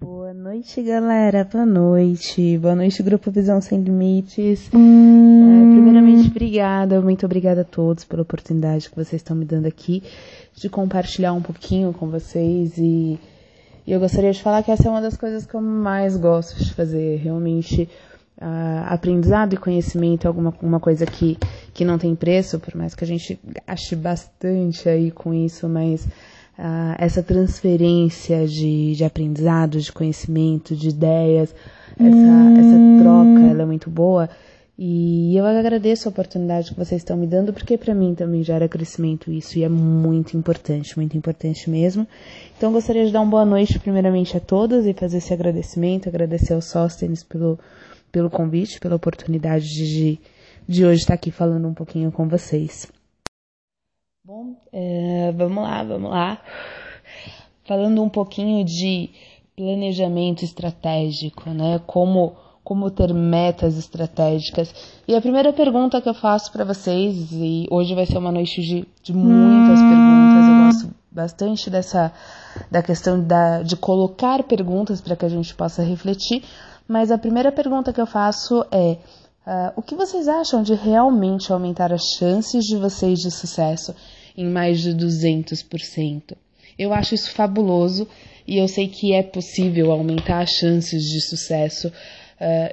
Boa noite, galera. Boa noite. Boa noite, Grupo Visão Sem Limites. Primeiramente, muito obrigada a todos pela oportunidade que vocês estão me dando aqui de compartilhar um pouquinho com vocês. E eu gostaria de falar que essa é uma das coisas que eu mais gosto de fazer. Realmente, aprendizado e conhecimento é uma coisa que não tem preço, por mais que a gente gaste bastante aí com isso, mas essa transferência de aprendizado, de conhecimento, de ideias, essa troca, ela é muito boa. E eu agradeço a oportunidade que vocês estão me dando, porque para mim também gera crescimento isso, e é muito importante mesmo. Então gostaria de dar uma boa noite primeiramente a todas e fazer esse agradecimento, agradecer ao Sóstenes pelo convite, pela oportunidade de hoje estar aqui falando um pouquinho com vocês. Bom, vamos lá. Falando um pouquinho de planejamento estratégico, né? Como ter metas estratégicas. E a primeira pergunta que eu faço para vocês, e hoje vai ser uma noite de muitas perguntas, eu gosto bastante da questão de colocar perguntas para que a gente possa refletir, mas a primeira pergunta que eu faço é: o que vocês acham de realmente aumentar as chances de vocês de sucesso em mais de 200%? Eu acho isso fabuloso e eu sei que é possível aumentar as chances de sucesso.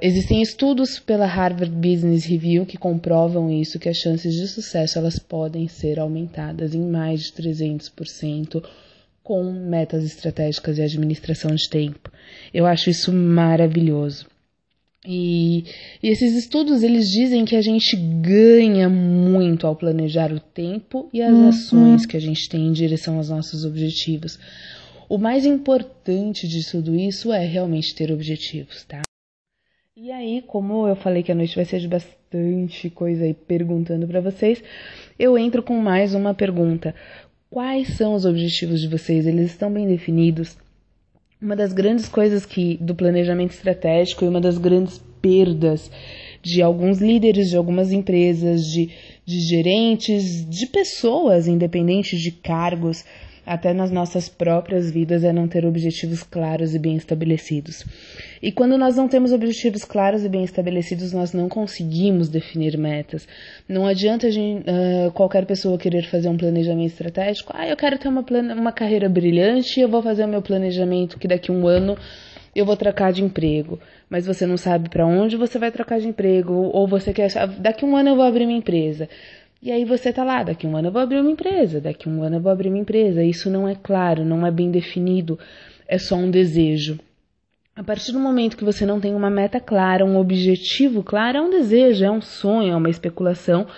Existem estudos pela Harvard Business Review que comprovam isso, que as chances de sucesso elas podem ser aumentadas em mais de 300% com metas estratégicas e administração de tempo. Eu acho isso maravilhoso. E esses estudos, eles dizem que a gente ganha muito ao planejar o tempo e as ações que a gente tem em direção aos nossos objetivos. O mais importante de tudo isso é realmente ter objetivos, tá? E aí, como eu falei que a noite vai ser de bastante coisa aí perguntando para vocês, eu entro com mais uma pergunta. Quais são os objetivos de vocês? Eles estão bem definidos? Uma das grandes coisas do planejamento estratégico e uma das grandes perdas de alguns líderes, de algumas empresas, de gerentes, de pessoas, independentes de cargos, até nas nossas próprias vidas, é não ter objetivos claros e bem estabelecidos. E quando nós não temos objetivos claros e bem estabelecidos, nós não conseguimos definir metas. Não adianta qualquer pessoa querer fazer um planejamento estratégico. Eu quero ter uma carreira brilhante e eu vou fazer o meu planejamento que daqui a um ano eu vou trocar de emprego. Mas você não sabe para onde você vai trocar de emprego, ou você quer, daqui a um ano eu vou abrir minha empresa. E aí você tá lá, daqui a um ano eu vou abrir uma empresa, daqui a um ano eu vou abrir uma empresa. Isso não é claro, não é bem definido, é só um desejo. A partir do momento que você não tem uma meta clara, um objetivo claro, é um desejo, é um sonho, é uma especulação,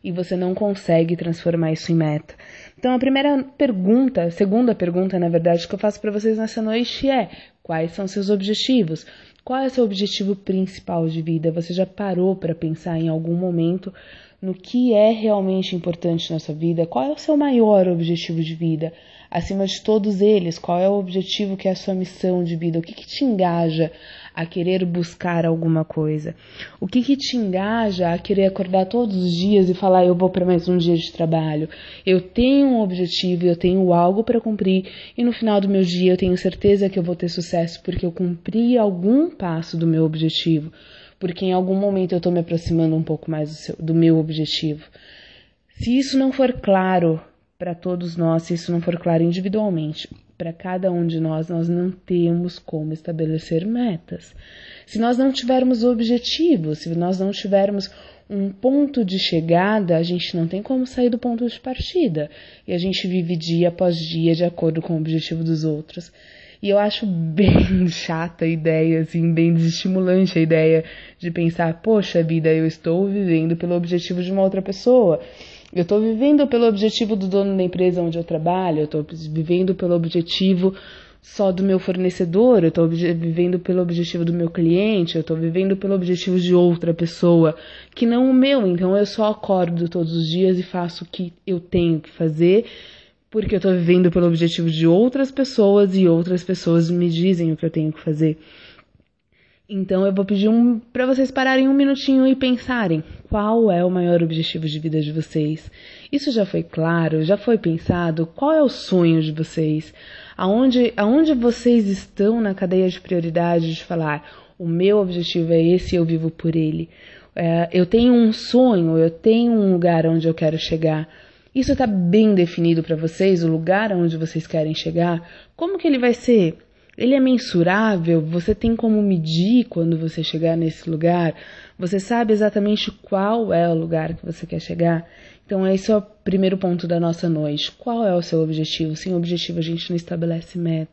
e você não consegue transformar isso em meta. Então a segunda pergunta, na verdade, que eu faço para vocês nessa noite é: quais são seus objetivos? Qual é o seu objetivo principal de vida? Você já parou para pensar em algum momento no que é realmente importante na sua vida? Qual é o seu maior objetivo de vida? Acima de todos eles, qual é o objetivo que é a sua missão de vida? O que te engaja a querer buscar alguma coisa? O que te engaja a querer acordar todos os dias e falar: eu vou para mais um dia de trabalho, eu tenho um objetivo, eu tenho algo para cumprir e no final do meu dia eu tenho certeza que eu vou ter sucesso porque eu cumpri algum passo do meu objetivo, porque em algum momento eu estou me aproximando um pouco mais do meu objetivo. Se isso não for claro para todos nós, se isso não for claro individualmente, para cada um de nós não temos como estabelecer metas. Se nós não tivermos objetivos, se nós não tivermos um ponto de chegada, a gente não tem como sair do ponto de partida. E a gente vive dia após dia de acordo com o objetivo dos outros. E eu acho bem chata a ideia, assim, bem desestimulante a ideia de pensar: poxa vida, eu estou vivendo pelo objetivo de uma outra pessoa. Eu estou vivendo pelo objetivo do dono da empresa onde eu trabalho, eu estou vivendo pelo objetivo só do meu fornecedor, eu estou vivendo pelo objetivo do meu cliente, eu estou vivendo pelo objetivo de outra pessoa, que não o meu. Então eu só acordo todos os dias e faço o que eu tenho que fazer, porque eu estou vivendo pelo objetivo de outras pessoas e outras pessoas me dizem o que eu tenho que fazer. Então eu vou pedir para vocês pararem um minutinho e pensarem qual é o maior objetivo de vida de vocês. Isso já foi claro? Já foi pensado? Qual é o sonho de vocês? Aonde vocês estão na cadeia de prioridade de falar, o meu objetivo é esse e eu vivo por ele. Eu tenho um sonho, eu tenho um lugar onde eu quero chegar. Isso está bem definido para vocês, o lugar onde vocês querem chegar? Como que ele vai ser? Ele é mensurável? Você tem como medir quando você chegar nesse lugar? Você sabe exatamente qual é o lugar que você quer chegar? Então esse é o primeiro ponto da nossa noite. Qual é o seu objetivo? Sem objetivo a gente não estabelece meta.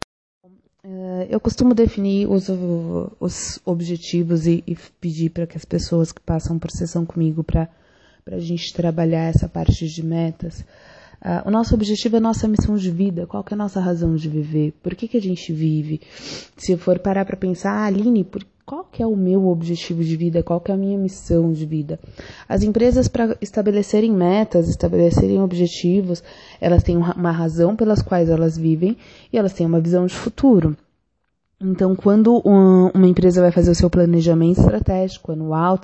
Eu costumo definir os objetivos e pedir para que as pessoas que passam por sessão comigo para a gente trabalhar essa parte de metas. O nosso objetivo é a nossa missão de vida. Qual que é a nossa razão de viver? Por que a gente vive? Se for parar para pensar, Aline, qual que é o meu objetivo de vida? Qual que é a minha missão de vida? As empresas, para estabelecerem metas, estabelecerem objetivos, elas têm uma razão pelas quais elas vivem e elas têm uma visão de futuro. Então, quando uma empresa vai fazer o seu planejamento estratégico anual,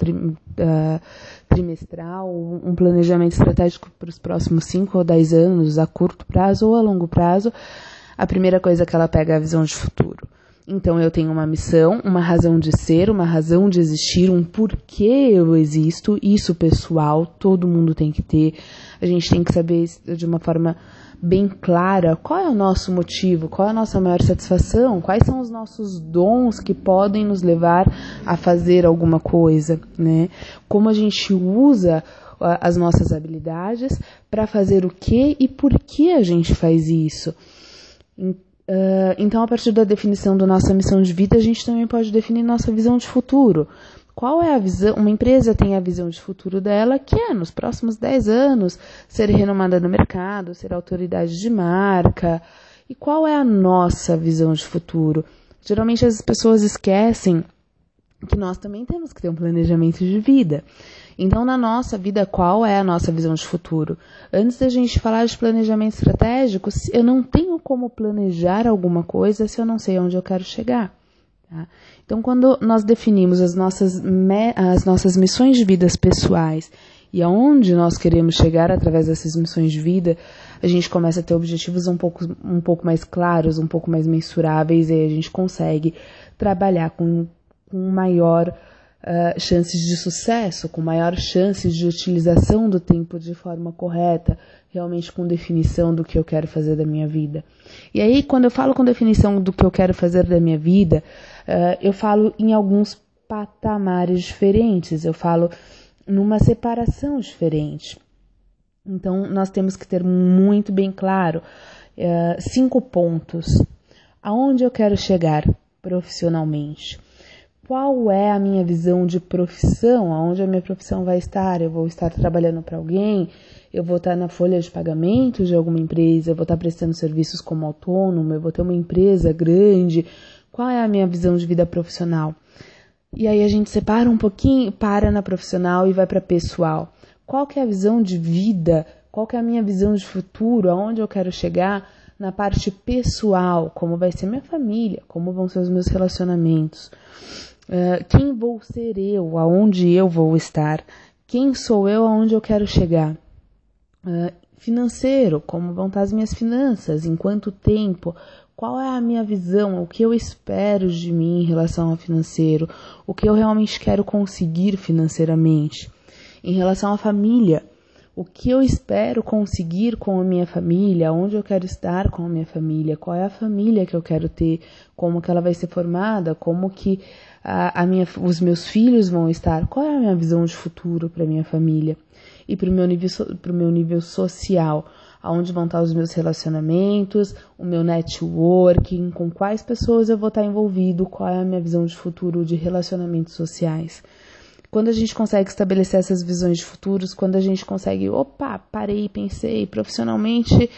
trimestral, um planejamento estratégico para os próximos 5 ou 10 anos, a curto prazo ou a longo prazo, a primeira coisa que ela pega é a visão de futuro. Então, eu tenho uma missão, uma razão de ser, uma razão de existir, um porquê eu existo, isso pessoal, todo mundo tem que ter. A gente tem que saber de uma forma bem clara qual é o nosso motivo, qual é a nossa maior satisfação, quais são os nossos dons que podem nos levar a fazer alguma coisa, né? Como a gente usa as nossas habilidades para fazer o que e por que a gente faz isso. Então, a partir da definição da nossa missão de vida, a gente também pode definir nossa visão de futuro. Qual é a visão? Uma empresa tem a visão de futuro dela, que é, nos próximos 10 anos, ser renomada no mercado, ser autoridade de marca. E qual é a nossa visão de futuro? Geralmente as pessoas esquecem que nós também temos que ter um planejamento de vida. Então, na nossa vida, qual é a nossa visão de futuro? Antes da gente falar de planejamento estratégico, eu não tenho como planejar alguma coisa se eu não sei onde eu quero chegar. Tá? Então, quando nós definimos as nossas missões de vida pessoais e aonde nós queremos chegar através dessas missões de vida, a gente começa a ter objetivos um pouco mais claros, um pouco mais mensuráveis, e aí a gente consegue trabalhar com maior chances de sucesso, com maior chances de utilização do tempo de forma correta, realmente com definição do que eu quero fazer da minha vida. E aí, quando eu falo com definição do que eu quero fazer da minha vida, eu falo em alguns patamares diferentes, eu falo numa separação diferente. Então, nós temos que ter muito bem claro 5 pontos. Aonde eu quero chegar profissionalmente? Qual é a minha visão de profissão? Aonde a minha profissão vai estar? Eu vou estar trabalhando para alguém? Eu vou estar na folha de pagamento de alguma empresa? Eu vou estar prestando serviços como autônomo? Eu vou ter uma empresa grande? Qual é a minha visão de vida profissional? E aí a gente separa um pouquinho, para na profissional e vai para pessoal. Qual que é a visão de vida? Qual que é a minha visão de futuro? Aonde eu quero chegar? Na parte pessoal, como vai ser minha família? Como vão ser os meus relacionamentos? Quem vou ser eu, aonde eu vou estar, quem sou eu, aonde eu quero chegar. Financeiro, como vão estar as minhas finanças, em quanto tempo, qual é a minha visão, o que eu espero de mim em relação ao financeiro, o que eu realmente quero conseguir financeiramente. Em relação à família, o que eu espero conseguir com a minha família, onde eu quero estar com a minha família, qual é a família que eu quero ter, como que ela vai ser formada, como que os meus filhos vão estar, qual é a minha visão de futuro para a minha família e para o meu nível social, aonde vão estar os meus relacionamentos, o meu networking, com quais pessoas eu vou estar envolvido, qual é a minha visão de futuro de relacionamentos sociais. Quando a gente consegue estabelecer essas visões de futuros, quando a gente consegue, parei, pensei, profissionalmente,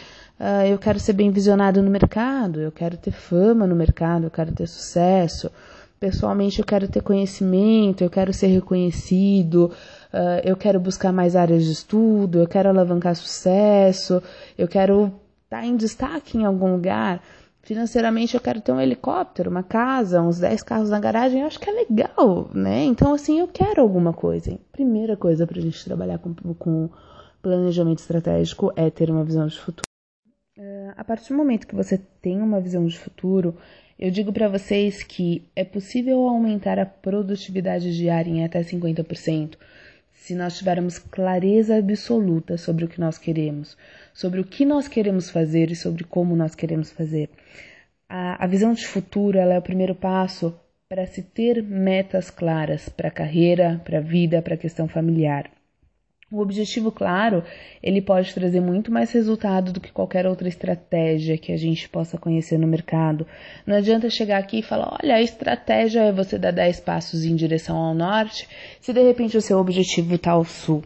eu quero ser bem visionado no mercado, eu quero ter fama no mercado, eu quero ter sucesso, pessoalmente eu quero ter conhecimento, eu quero ser reconhecido, eu quero buscar mais áreas de estudo, eu quero alavancar sucesso, eu quero estar em destaque em algum lugar. Financeiramente eu quero ter um helicóptero, uma casa, uns 10 carros na garagem, eu acho que é legal, né? Então, assim, eu quero alguma coisa. Primeira coisa pra gente trabalhar com planejamento estratégico é ter uma visão de futuro. A partir do momento que você tem uma visão de futuro, eu digo para vocês que é possível aumentar a produtividade diária em até 50%, se nós tivermos clareza absoluta sobre o que nós queremos, sobre o que nós queremos fazer e sobre como nós queremos fazer. A visão de futuro, ela é o primeiro passo para se ter metas claras para a carreira, para a vida, para a questão familiar. O objetivo claro, ele pode trazer muito mais resultado do que qualquer outra estratégia que a gente possa conhecer no mercado. Não adianta chegar aqui e falar, olha, a estratégia é você dar 10 passos em direção ao norte, se de repente o seu objetivo está ao sul.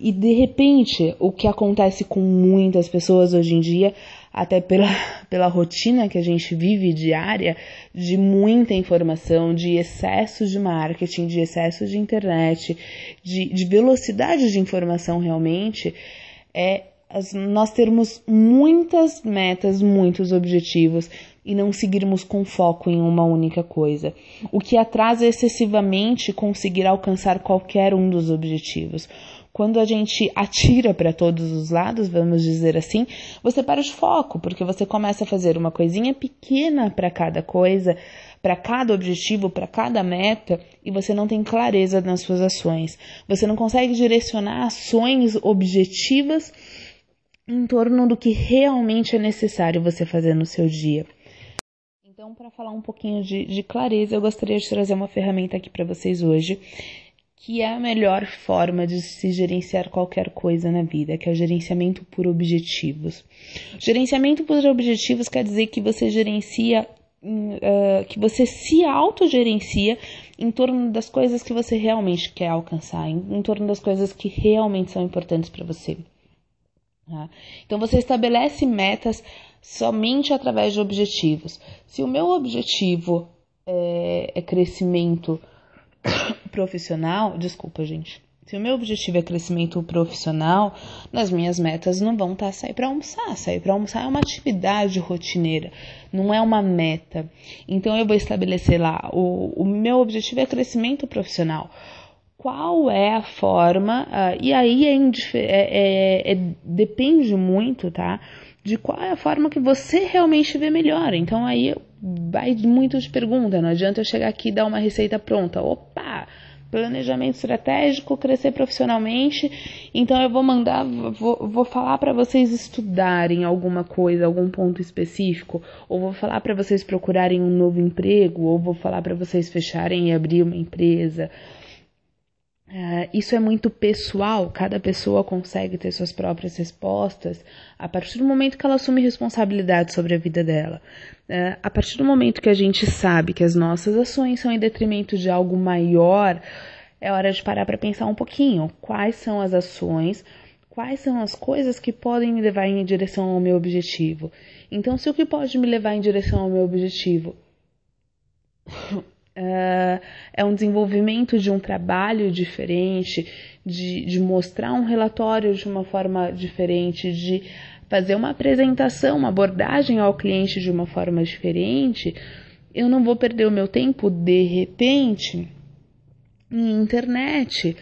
E de repente, o que acontece com muitas pessoas hoje em dia, até pela rotina que a gente vive diária, de muita informação, de excesso de marketing, de excesso de internet, de velocidade de informação realmente, nós termos muitas metas, muitos objetivos e não seguirmos com foco em uma única coisa, o que atrasa excessivamente conseguir alcançar qualquer um dos objetivos. Quando a gente atira para todos os lados, vamos dizer assim, você para de foco, porque você começa a fazer uma coisinha pequena para cada coisa, para cada objetivo, para cada meta, e você não tem clareza nas suas ações. Você não consegue direcionar ações objetivas em torno do que realmente é necessário você fazer no seu dia. Então, para falar um pouquinho de clareza, eu gostaria de trazer uma ferramenta aqui para vocês hoje, que é a melhor forma de se gerenciar qualquer coisa na vida, que é o gerenciamento por objetivos. Gerenciamento por objetivos quer dizer que você gerencia, que você se autogerencia em torno das coisas que você realmente quer alcançar, em torno das coisas que realmente são importantes para você. Tá? Então você estabelece metas somente através de objetivos. Se o meu objetivo é crescimento profissional, desculpa, gente. Se o meu objetivo é crescimento profissional, nas minhas metas não vão estar sair para almoçar. Sair para almoçar é uma atividade rotineira, não é uma meta. Então eu vou estabelecer lá, o meu objetivo é crescimento profissional. Qual é a forma, e aí depende muito, tá? De qual é a forma que você realmente vê melhor. Então aí vai muito de pergunta, não adianta eu chegar aqui e dar uma receita pronta. Opa, planejamento estratégico, crescer profissionalmente, então eu vou falar para vocês estudarem alguma coisa, algum ponto específico, ou vou falar para vocês procurarem um novo emprego, ou vou falar para vocês fecharem e abrir uma empresa. Isso é muito pessoal, cada pessoa consegue ter suas próprias respostas a partir do momento que ela assume responsabilidade sobre a vida dela. A partir do momento que a gente sabe que as nossas ações são em detrimento de algo maior, é hora de parar para pensar um pouquinho. Quais são as ações, quais são as coisas que podem me levar em direção ao meu objetivo? Então, se o que pode me levar em direção ao meu objetivo é um desenvolvimento de um trabalho diferente, de mostrar um relatório de uma forma diferente, de fazer uma apresentação, uma abordagem ao cliente de uma forma diferente, eu não vou perder o meu tempo, de repente, em internet,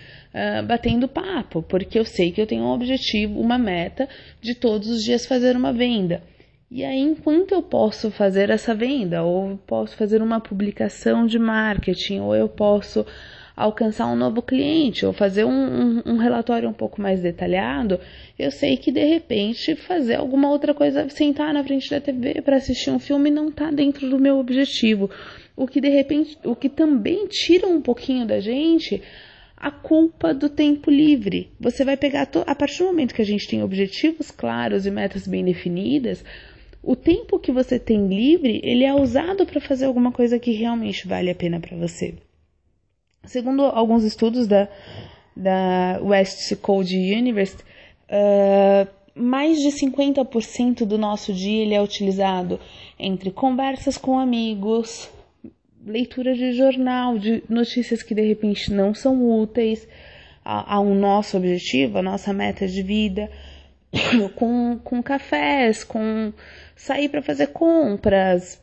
batendo papo, porque eu sei que eu tenho um objetivo, uma meta de todos os dias fazer uma venda. E aí, enquanto eu posso fazer essa venda, ou eu posso fazer uma publicação de marketing, ou eu posso alcançar um novo cliente, ou fazer um relatório um pouco mais detalhado, eu sei que, de repente, fazer alguma outra coisa, sentar na frente da TV para assistir um filme não está dentro do meu objetivo. O que também tira um pouquinho da gente a culpa do tempo livre. Você vai pegar, a partir do momento que a gente tem objetivos claros e metas bem definidas, o tempo que você tem livre, ele é usado para fazer alguma coisa que realmente vale a pena para você. Segundo alguns estudos da West Coast University, mais de 50% do nosso dia ele é utilizado entre conversas com amigos, leitura de jornal, de notícias que de repente não são úteis ao nosso objetivo, à nossa meta de vida, com cafés, com sair para fazer compras,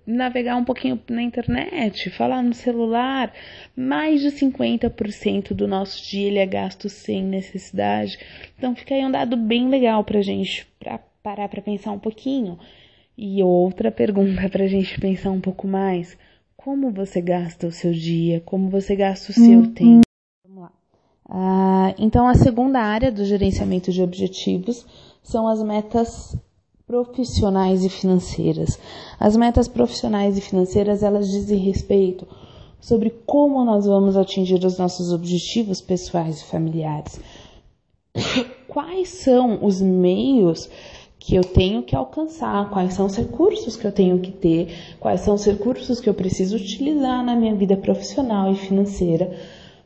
navegar um pouquinho na internet, falar no celular. Mais de 50% do nosso dia ele é gasto sem necessidade. Então fica aí um dado bem legal pra gente, pra parar pra pensar um pouquinho. E outra pergunta pra gente pensar um pouco mais: como você gasta o seu dia? Como você gasta o seu tempo? Vamos lá. Então, a segunda área do gerenciamento de objetivos são as metas profissionais e financeiras. As metas profissionais e financeiras, elas dizem respeito sobre como nós vamos atingir os nossos objetivos pessoais e familiares. Quais são os meios que eu tenho que alcançar, quais são os recursos que eu tenho que ter, quais são os recursos que eu preciso utilizar na minha vida profissional e financeira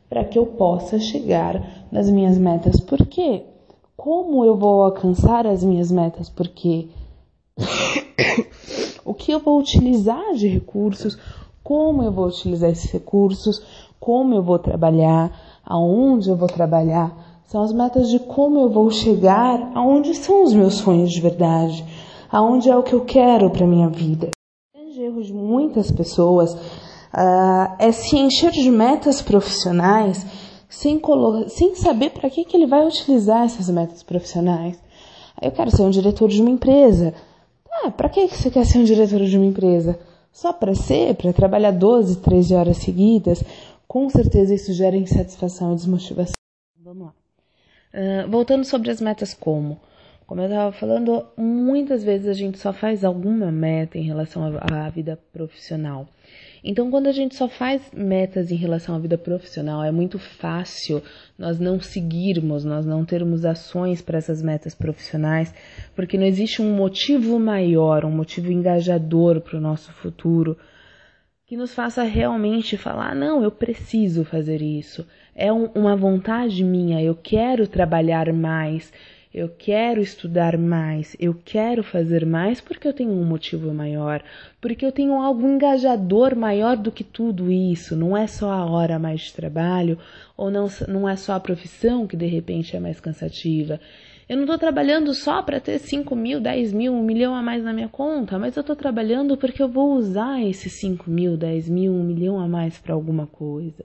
para que eu possa chegar nas minhas metas. Por quê? Como eu vou alcançar as minhas metas? Por quê? O que eu vou utilizar de recursos? Como eu vou utilizar esses recursos? Como eu vou trabalhar? Aonde eu vou trabalhar? São as metas de como eu vou chegar aonde são os meus sonhos de verdade, aonde é o que eu quero para minha vida. O grande erro de muitas pessoas é se encher de metas profissionais sem saber para que ele vai utilizar essas metas profissionais. Eu quero ser um diretor de uma empresa. Para que você quer ser um diretor de uma empresa? Só para trabalhar 12, 13 horas seguidas? Com certeza isso gera insatisfação e desmotivação. Vamos lá. Voltando sobre as metas como eu estava falando, muitas vezes a gente só faz alguma meta em relação à vida profissional. Então, quando a gente só faz metas em relação à vida profissional, é muito fácil nós não seguirmos, nós não termos ações para essas metas profissionais, porque não existe um motivo maior, um motivo engajador para o nosso futuro, que nos faça realmente falar, não, eu preciso fazer isso. É uma vontade minha, eu quero trabalhar mais, eu quero estudar mais, eu quero fazer mais porque eu tenho um motivo maior, porque eu tenho algo engajador maior do que tudo isso. Não é só a hora a mais de trabalho, ou não é só a profissão que de repente é mais cansativa. Eu não estou trabalhando só para ter 5 mil, 10 mil, 1 milhão a mais na minha conta, mas eu estou trabalhando porque eu vou usar esses 5 mil, 10 mil, 1 milhão a mais para alguma coisa.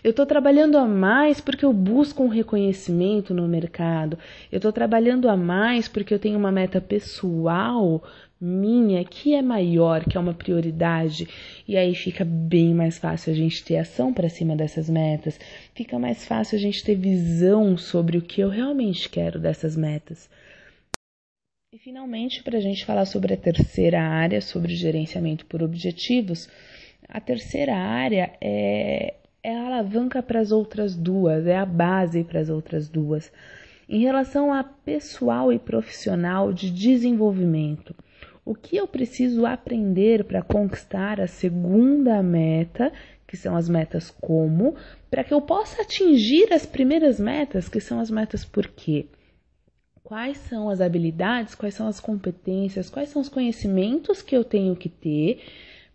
Eu estou trabalhando a mais porque eu busco um reconhecimento no mercado. Eu estou trabalhando a mais porque eu tenho uma meta pessoal minha que é maior, que é uma prioridade. E aí fica bem mais fácil a gente ter ação para cima dessas metas. Fica mais fácil a gente ter visão sobre o que eu realmente quero dessas metas. E finalmente, para a gente falar sobre a terceira área, sobre gerenciamento por objetivos, a terceira área é a alavanca para as outras duas, é a base para as outras duas. Em relação a pessoal e profissional de desenvolvimento, o que eu preciso aprender para conquistar a segunda meta, que são as metas como, para que eu possa atingir as primeiras metas, que são as metas por quê? Quais são as habilidades, quais são as competências, quais são os conhecimentos que eu tenho que ter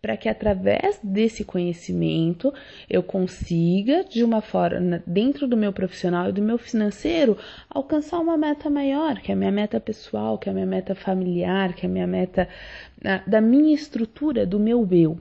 para que através desse conhecimento eu consiga, de uma forma, dentro do meu profissional e do meu financeiro, alcançar uma meta maior, que é a minha meta pessoal, que é a minha meta familiar, que é a minha meta da minha estrutura, do meu eu.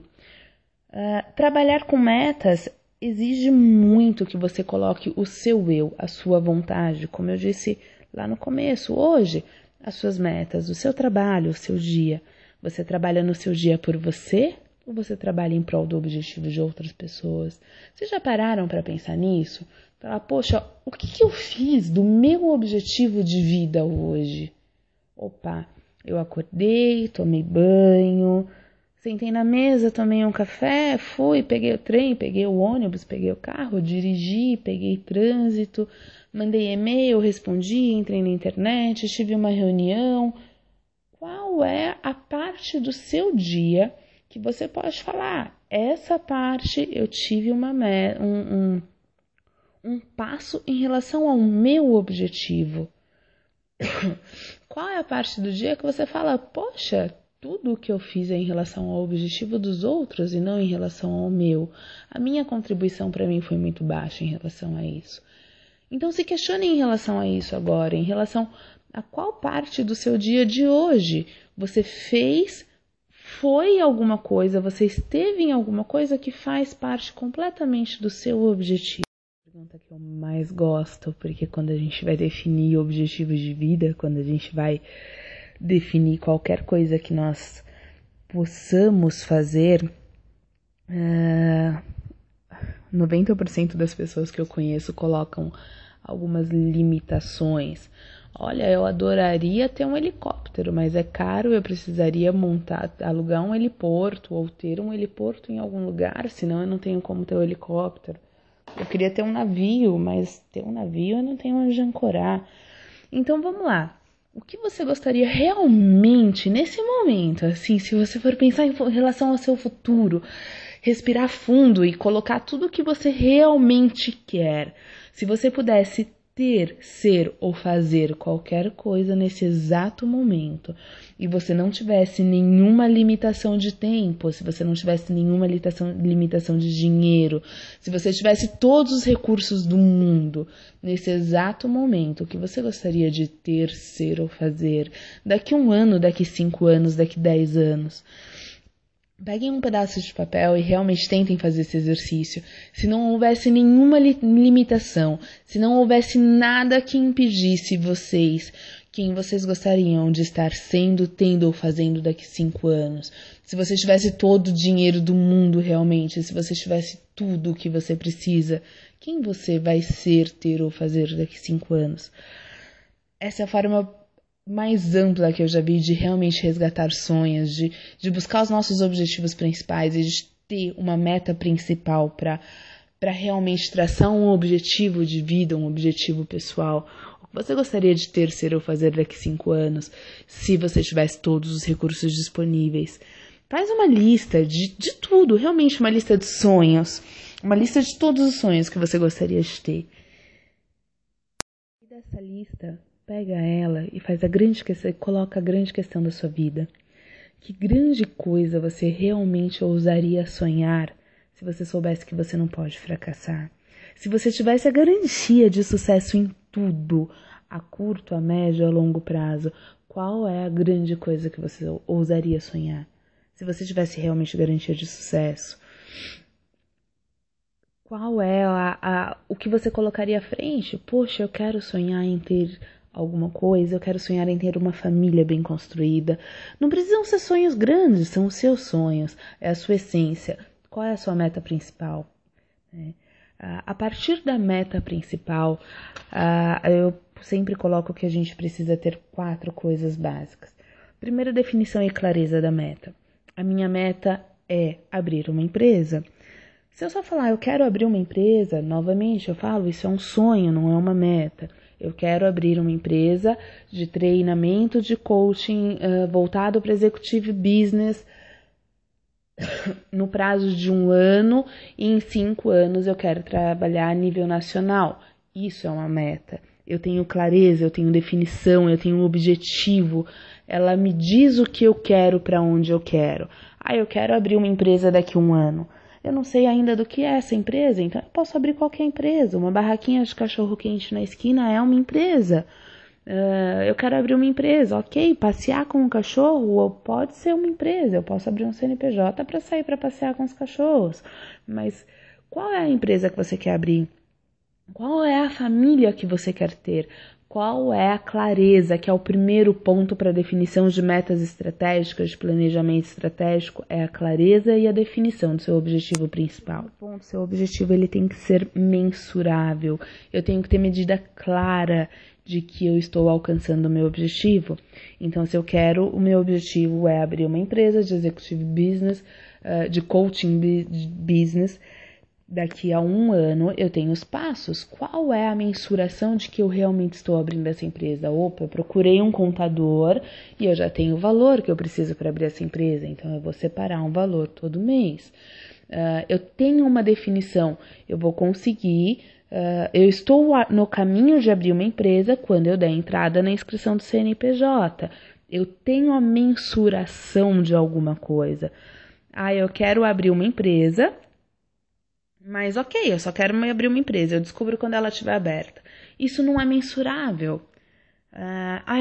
Trabalhar com metas exige muito que você coloque o seu eu, a sua vontade, como eu disse lá no começo, hoje, as suas metas, o seu trabalho, o seu dia. Você trabalha no seu dia por você ou você trabalha em prol do objetivo de outras pessoas? Vocês já pararam para pensar nisso? Falar, poxa, o que eu fiz do meu objetivo de vida hoje? Opa, eu acordei, tomei banho, sentei na mesa, tomei um café, fui, peguei o trem, peguei o ônibus, peguei o carro, dirigi, peguei trânsito, mandei e-mail, respondi, entrei na internet, tive uma reunião. Qual é a parte do seu dia que você pode falar? Essa parte eu tive um passo em relação ao meu objetivo. Qual é a parte do dia que você fala, poxa, tudo o que eu fiz é em relação ao objetivo dos outros e não em relação ao meu. A minha contribuição para mim foi muito baixa em relação a isso. Então se questione em relação a isso agora, em relação a qual parte do seu dia de hoje você foi alguma coisa, você esteve em alguma coisa que faz parte completamente do seu objetivo. A pergunta que eu mais gosto, porque quando a gente vai definir objetivos de vida, quando a gente vai definir qualquer coisa que nós possamos fazer, 90% das pessoas que eu conheço colocam algumas limitações. Olha, eu adoraria ter um helicóptero, mas é caro, eu precisaria alugar um heliporto ou ter um heliporto em algum lugar, senão eu não tenho como ter um helicóptero. Eu queria ter um navio, mas ter um navio eu não tenho onde ancorar. Então vamos lá. O que você gostaria realmente nesse momento, assim, se você for pensar em relação ao seu futuro, respirar fundo e colocar tudo o que você realmente quer. Se você pudesse ter, ser ou fazer qualquer coisa nesse exato momento e você não tivesse nenhuma limitação de tempo, se você não tivesse nenhuma limitação de dinheiro, se você tivesse todos os recursos do mundo nesse exato momento, o que você gostaria de ter, ser ou fazer daqui 1 ano, daqui 5 anos, daqui 10 anos? Peguem um pedaço de papel e realmente tentem fazer esse exercício. Se não houvesse nenhuma limitação, se não houvesse nada que impedisse vocês, quem vocês gostariam de estar sendo, tendo ou fazendo daqui 5 anos. Se você tivesse todo o dinheiro do mundo realmente, se você tivesse tudo o que você precisa, quem você vai ser, ter ou fazer daqui 5 anos? Essa é a forma mais ampla que eu já vi de realmente resgatar sonhos, de buscar os nossos objetivos principais e de ter uma meta principal para realmente traçar um objetivo de vida, um objetivo pessoal. O que você gostaria de ter, ser ou fazer daqui 5 anos, se você tivesse todos os recursos disponíveis? Faz uma lista de tudo, realmente uma lista de sonhos, uma lista de todos os sonhos que você gostaria de ter. E dessa lista, pega ela e faz a grande questão, coloca a grande questão da sua vida. Que grande coisa você realmente ousaria sonhar se você soubesse que você não pode fracassar? Se você tivesse a garantia de sucesso em tudo, a curto, a médio, a longo prazo, qual é a grande coisa que você ousaria sonhar? Se você tivesse realmente garantia de sucesso, qual é o que você colocaria à frente? Poxa, eu quero sonhar em ter alguma coisa, eu quero sonhar em ter uma família bem construída. Não precisam ser sonhos grandes, são os seus sonhos, é a sua essência. Qual é a sua meta principal? A partir da meta principal, eu sempre coloco que a gente precisa ter 4 coisas básicas. Primeira, definição e clareza da meta. A minha meta é abrir uma empresa. Se eu só falar, eu quero abrir uma empresa, novamente eu falo, isso é um sonho, não é uma meta. Eu quero abrir uma empresa de treinamento de coaching voltado para executive business no prazo de 1 ano e em 5 anos eu quero trabalhar a nível nacional. Isso é uma meta. Eu tenho clareza, eu tenho definição, eu tenho um objetivo. Ela me diz o que eu quero, para onde eu quero. Eu quero abrir uma empresa daqui a 1 ano. Eu não sei ainda do que é essa empresa, então eu posso abrir qualquer empresa. Uma barraquinha de cachorro-quente na esquina é uma empresa. Eu quero abrir uma empresa, ok, passear com um cachorro pode ser uma empresa. Eu posso abrir um CNPJ para sair para passear com os cachorros. Mas qual é a empresa que você quer abrir? Qual é a família que você quer ter? Qual é a clareza, que é o primeiro ponto para a definição de metas estratégicas, de planejamento estratégico? É a clareza e a definição do seu objetivo principal. Seu objetivo ele tem que ser mensurável. Eu tenho que ter medida clara de que eu estou alcançando o meu objetivo. Então, se eu quero, o meu objetivo é abrir uma empresa de executive business, de coaching business. Daqui a 1 ano eu tenho os passos. Qual é a mensuração de que eu realmente estou abrindo essa empresa? Opa, eu procurei um contador e eu já tenho o valor que eu preciso para abrir essa empresa, então eu vou separar um valor todo mês. Eu tenho uma definição, eu vou conseguir, eu estou no caminho de abrir uma empresa quando eu der entrada na inscrição do CNPJ. Eu tenho a mensuração de alguma coisa. Eu quero abrir uma empresa, Mas ok, eu só quero abrir uma empresa, eu descubro quando ela estiver aberta. Isso não é mensurável.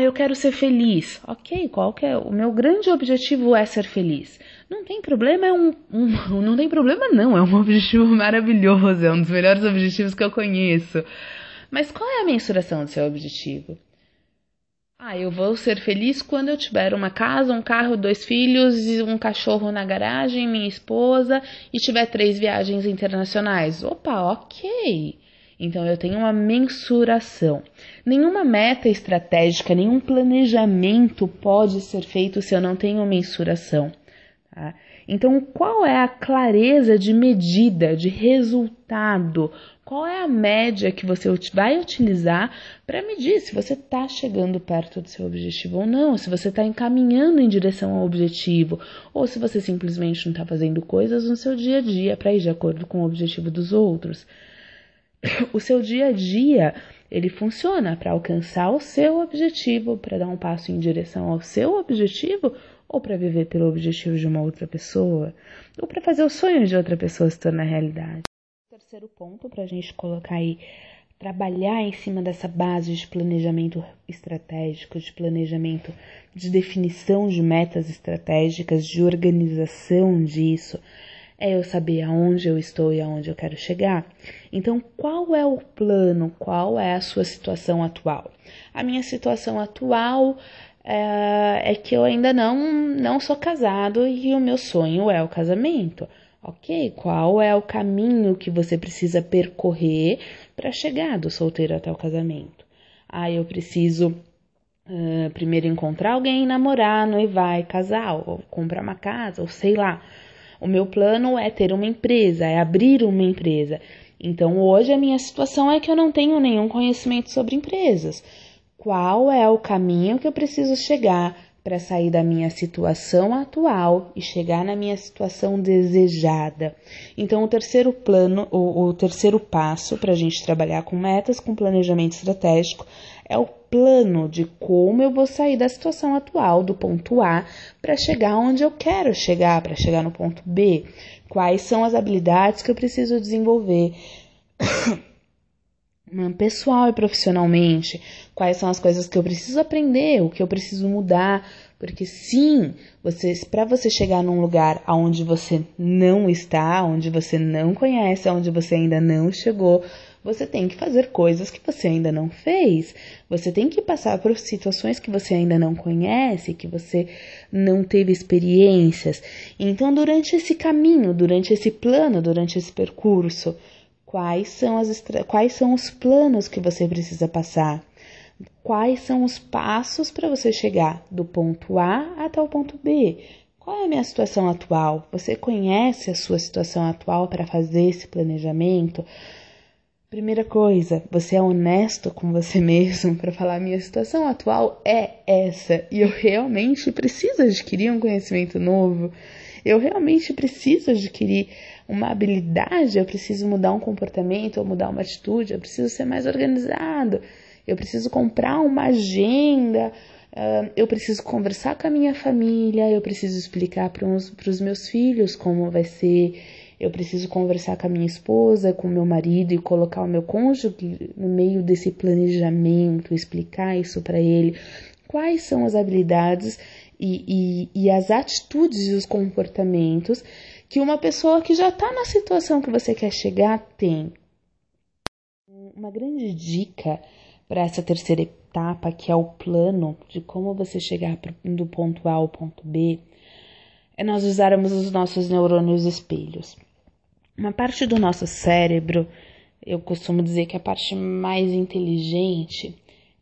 Eu quero ser feliz. Ok, qual que é? O meu grande objetivo é ser feliz. Não tem problema, não tem problema não, é um objetivo maravilhoso, é um dos melhores objetivos que eu conheço. Mas qual é a mensuração do seu objetivo? Eu vou ser feliz quando eu tiver uma casa, um carro, 2 filhos, um cachorro na garagem, minha esposa e tiver 3 viagens internacionais. Opa, ok. Então eu tenho uma mensuração. Nenhuma meta estratégica, nenhum planejamento pode ser feito se eu não tenho mensuração. Tá? Então, qual é a clareza de medida, de resultado? Qual é a média que você vai utilizar para medir se você está chegando perto do seu objetivo ou não, se você está encaminhando em direção ao objetivo, ou se você simplesmente não está fazendo coisas no seu dia a dia para ir de acordo com o objetivo dos outros. O seu dia a dia, ele funciona para alcançar o seu objetivo, para dar um passo em direção ao seu objetivo, ou para viver pelo objetivo de uma outra pessoa, ou para fazer o sonho de outra pessoa se tornar realidade. Terceiro ponto para a gente colocar aí, trabalhar em cima dessa base de planejamento estratégico, de planejamento, de definição de metas estratégicas, de organização disso, é eu saber aonde eu estou e aonde eu quero chegar. Então, qual é o plano? Qual é a sua situação atual? A minha situação atual é que eu ainda não sou casado e o meu sonho é o casamento. Ok, qual é o caminho que você precisa percorrer para chegar do solteiro até o casamento? Eu preciso primeiro encontrar alguém, namorar, noivar e casar, ou comprar uma casa, ou sei lá. O meu plano é ter uma empresa, é abrir uma empresa. Então, hoje a minha situação é que eu não tenho nenhum conhecimento sobre empresas. Qual é o caminho que eu preciso chegar para sair da minha situação atual e chegar na minha situação desejada? Então, o terceiro plano, o terceiro passo para a gente trabalhar com metas, com planejamento estratégico, é o plano de como eu vou sair da situação atual, do ponto A, para chegar onde eu quero chegar, para chegar no ponto B. Quais são as habilidades que eu preciso desenvolver pessoal e profissionalmente? Quais são as coisas que eu preciso aprender, o que eu preciso mudar? Porque sim, para você chegar num lugar onde você não está, onde você não conhece, onde você ainda não chegou, você tem que fazer coisas que você ainda não fez. Você tem que passar por situações que você ainda não conhece, que você não teve experiências. Então, durante esse caminho, durante esse plano, durante esse percurso, quais são os planos que você precisa passar? Quais são os passos para você chegar do ponto A até o ponto B? Qual é a minha situação atual? Você conhece a sua situação atual para fazer esse planejamento? Primeira coisa, você é honesto com você mesmo para falar: minha situação atual é essa e eu realmente preciso adquirir um conhecimento novo, eu realmente preciso adquirir uma habilidade, eu preciso mudar um comportamento ou mudar uma atitude, eu preciso ser mais organizado, eu preciso comprar uma agenda, eu preciso conversar com a minha família, eu preciso explicar para os meus filhos como vai ser. Eu preciso conversar com a minha esposa, com o meu marido e colocar o meu cônjuge no meio desse planejamento, explicar isso para ele. Quais são as habilidades e as atitudes e os comportamentos que uma pessoa que já está na situação que você quer chegar tem? Uma grande dica para essa terceira etapa, que é o plano de como você chegar do ponto A ao ponto B, é nós usarmos os nossos neurônios espelhos. Uma parte do nosso cérebro, eu costumo dizer que a parte mais inteligente,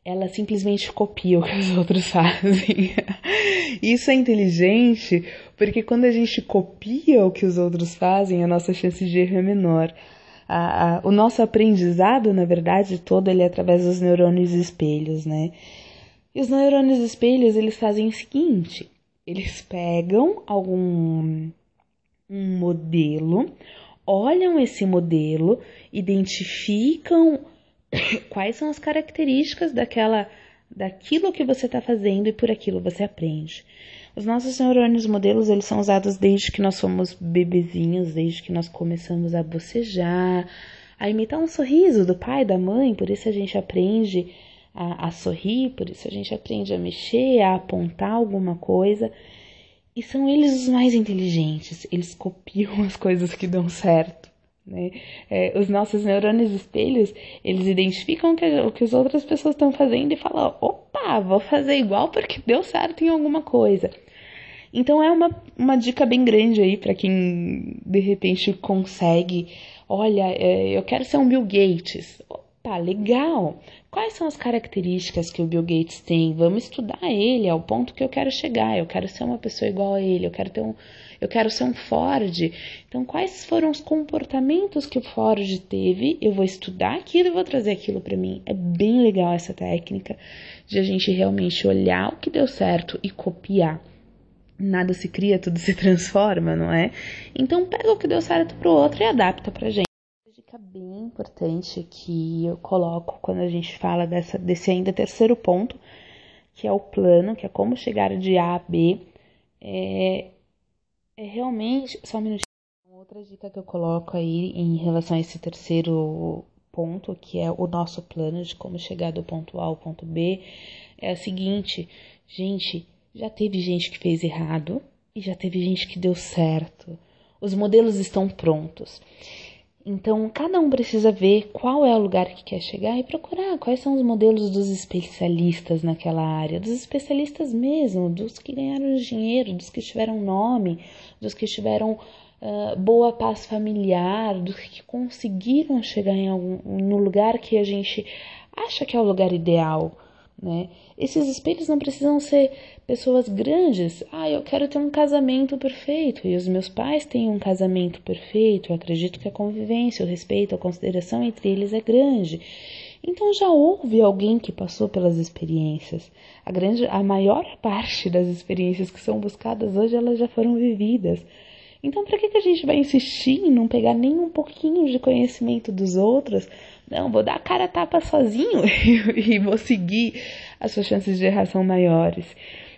ela simplesmente copia o que os outros fazem. Isso é inteligente porque quando a gente copia o que os outros fazem, a nossa chance de erro é menor. O nosso aprendizado, na verdade, todo ele é através dos neurônios espelhos, né? E os neurônios espelhos, eles fazem o seguinte: eles pegam um modelo, olham esse modelo, identificam quais são as características daquilo que você está fazendo e por aquilo você aprende. Os nossos neurônios modelos, eles são usados desde que nós somos bebezinhos, desde que nós começamos a bocejar, a imitar um sorriso do pai, da mãe, por isso a gente aprende a sorrir, por isso a gente aprende a mexer, a apontar alguma coisa. E são eles os mais inteligentes, eles copiam as coisas que dão certo, né? Os nossos neurônios espelhos, eles identificam o que as outras pessoas estão fazendo e falam, opa, vou fazer igual porque deu certo em alguma coisa. Então é uma dica bem grande aí para quem de repente consegue, olha, eu quero ser um Bill Gates. Opa, legal! Quais são as características que o Bill Gates tem? Vamos estudar ele ao ponto que eu quero chegar. Eu quero ser uma pessoa igual a ele. Eu quero ser um Ford. Então, quais foram os comportamentos que o Ford teve? Eu vou estudar aquilo e vou trazer aquilo para mim. É bem legal essa técnica de a gente realmente olhar o que deu certo e copiar. Nada se cria, tudo se transforma, não é? Então, pega o que deu certo pro outro e adapta pra gente. Dica bem importante que eu coloco quando a gente fala desse ainda terceiro ponto, que é o plano, que é como chegar de A a B, é realmente... Só um minutinho. Outra dica que eu coloco aí em relação a esse terceiro ponto, que é o nosso plano de como chegar do ponto A ao ponto B, é a seguinte, gente, já teve gente que fez errado e já teve gente que deu certo. Os modelos estão prontos. Então, cada um precisa ver qual é o lugar que quer chegar e procurar quais são os modelos dos especialistas naquela área, dos especialistas mesmo, dos que ganharam dinheiro, dos que tiveram nome, dos que tiveram boa paz familiar, dos que conseguiram chegar no lugar que a gente acha que é o lugar ideal, né? Esses espelhos não precisam ser pessoas grandes. Eu quero ter um casamento perfeito e os meus pais têm um casamento perfeito. Eu acredito que a convivência, o respeito, a consideração entre eles é grande. Então já houve alguém que passou pelas experiências. A maior parte das experiências que são buscadas hoje, elas já foram vividas. Então, para que a gente vai insistir em não pegar nem um pouquinho de conhecimento dos outros? Não, vou dar a cara a tapa sozinho e vou seguir. As suas chances de errar são maiores.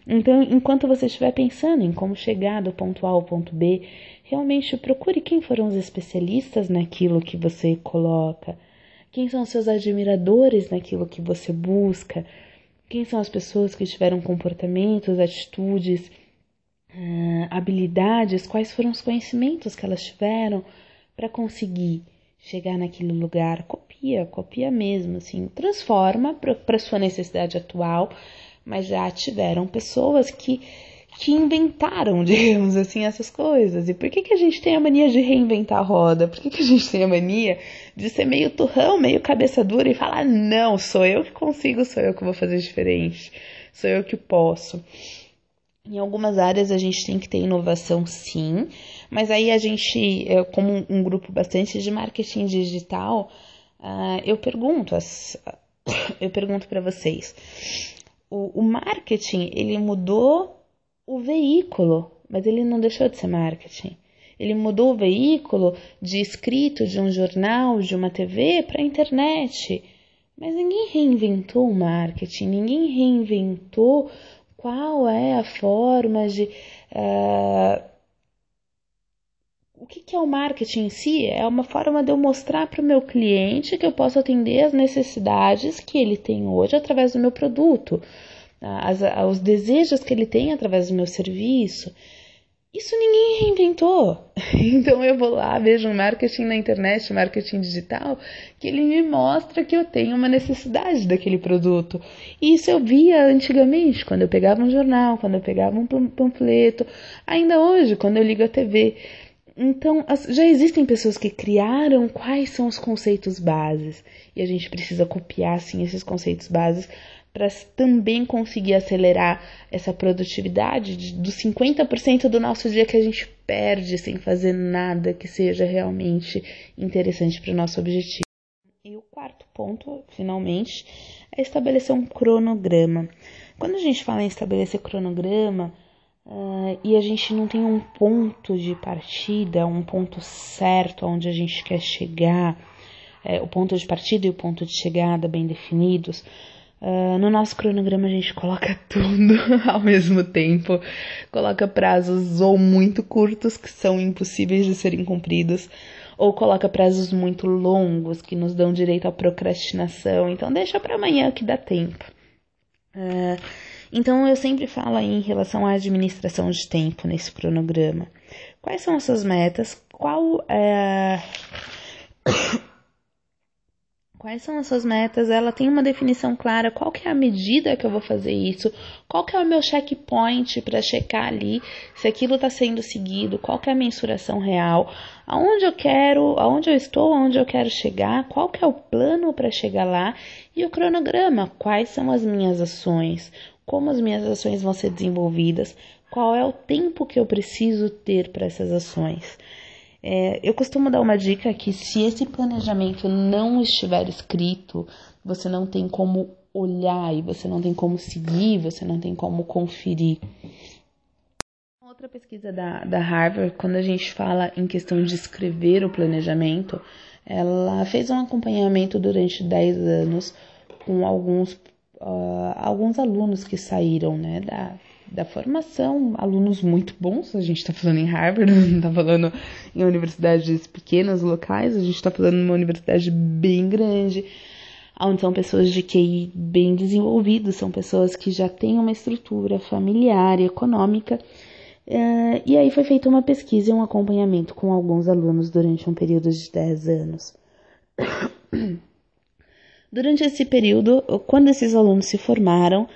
Então, enquanto você estiver pensando em como chegar do ponto A ao ponto B, realmente procure quem foram os especialistas naquilo que você coloca. Quem são os seus admiradores naquilo que você busca. Quem são as pessoas que tiveram comportamentos, atitudes, habilidades, quais foram os conhecimentos que elas tiveram para conseguir chegar naquele lugar. Copia mesmo, assim, transforma para sua necessidade atual, mas já tiveram pessoas que inventaram, digamos assim, essas coisas. E por que a gente tem a mania de reinventar a roda? Por que a gente tem a mania de ser meio turrão, meio cabeça dura e falar, não, sou eu que consigo, sou eu que vou fazer diferente, sou eu que posso. Em algumas áreas a gente tem que ter inovação, sim, mas aí a gente, como um grupo bastante de marketing digital, eu pergunto para vocês, o marketing, ele mudou o veículo, mas ele não deixou de ser marketing. Ele mudou o veículo de escrito, de um jornal, de uma TV para a internet, mas ninguém reinventou o marketing, ninguém reinventou qual é a forma de... O que é o marketing em si? É uma forma de eu mostrar para o meu cliente que eu posso atender as necessidades que ele tem hoje através do meu produto, os desejos que ele tem através do meu serviço. Isso ninguém reinventou. Então eu vou lá, vejo um marketing na internet, marketing digital, que ele me mostra que eu tenho uma necessidade daquele produto. E isso eu via antigamente, quando eu pegava um jornal, quando eu pegava um panfleto, ainda hoje, quando eu ligo a TV. Então, já existem pessoas que criaram quais são os conceitos bases. E a gente precisa copiar, sim, esses conceitos bases para também conseguir acelerar essa produtividade dos 50% do nosso dia que a gente perde sem fazer nada que seja realmente interessante para o nosso objetivo. E o quarto ponto, finalmente, é estabelecer um cronograma. Quando a gente fala em estabelecer cronograma, e a gente não tem um ponto de partida, um ponto certo onde a gente quer chegar, o ponto de partida e o ponto de chegada bem definidos, No nosso cronograma a gente coloca tudo ao mesmo tempo, coloca prazos ou muito curtos que são impossíveis de serem cumpridos, ou coloca prazos muito longos que nos dão direito à procrastinação, então deixa para amanhã que dá tempo. Então eu sempre falo aí em relação à administração de tempo nesse cronograma. Quais são as suas metas? Quais são as suas metas? Ela tem uma definição clara, qual que é a medida que eu vou fazer isso, qual que é o meu checkpoint para checar ali se aquilo está sendo seguido, qual que é a mensuração real, aonde eu estou, aonde eu quero chegar, qual que é o plano para chegar lá e o cronograma, quais são as minhas ações, como as minhas ações vão ser desenvolvidas, qual é o tempo que eu preciso ter para essas ações. Eu costumo dar uma dica que se esse planejamento não estiver escrito, você não tem como olhar e você não tem como seguir, você não tem como conferir. Outra pesquisa da Harvard, quando a gente fala em questão de escrever o planejamento, ela fez um acompanhamento durante 10 anos com alguns alunos que saíram, né, da formação, alunos muito bons, a gente está falando em Harvard, não está falando em universidades pequenas, locais, a gente está falando em uma universidade bem grande, onde são pessoas de QI bem desenvolvidos, são pessoas que já têm uma estrutura familiar e econômica, e aí foi feita uma pesquisa e um acompanhamento com alguns alunos durante um período de 10 anos. Durante esse período, quando esses alunos se formaram,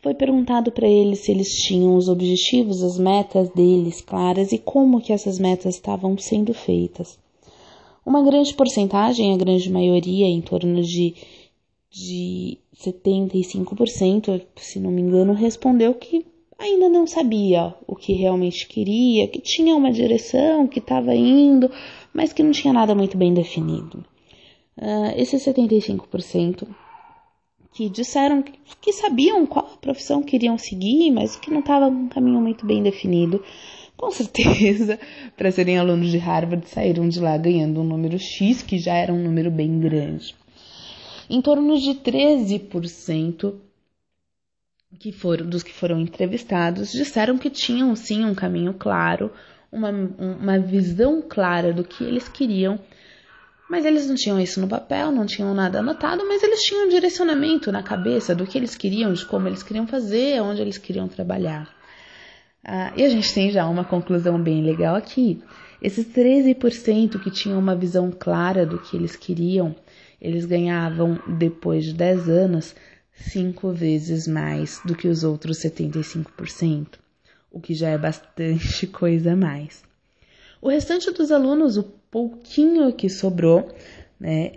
foi perguntado para eles se eles tinham os objetivos, as metas deles claras e como que essas metas estavam sendo feitas. Uma grande porcentagem, a grande maioria, em torno de 75%, se não me engano, respondeu que ainda não sabia o que realmente queria, que tinha uma direção, que estava indo, mas que não tinha nada muito bem definido. Esses 75% que disseram que sabiam qual a profissão queriam seguir, mas que não estava um caminho muito bem definido, com certeza, para serem alunos de Harvard, saíram de lá ganhando um número X, que já era um número bem grande. Em torno de 13% dos que foram entrevistados disseram que tinham sim um caminho claro, uma visão clara do que eles queriam, mas eles não tinham isso no papel, não tinham nada anotado, mas eles tinham um direcionamento na cabeça do que eles queriam, de como eles queriam fazer, onde eles queriam trabalhar. E a gente tem já uma conclusão bem legal aqui. Esses 13% que tinham uma visão clara do que eles queriam, eles ganhavam, depois de 10 anos, 5 vezes mais do que os outros 75%, o que já é bastante coisa a mais. O restante dos alunos, o pouquinho que sobrou, né,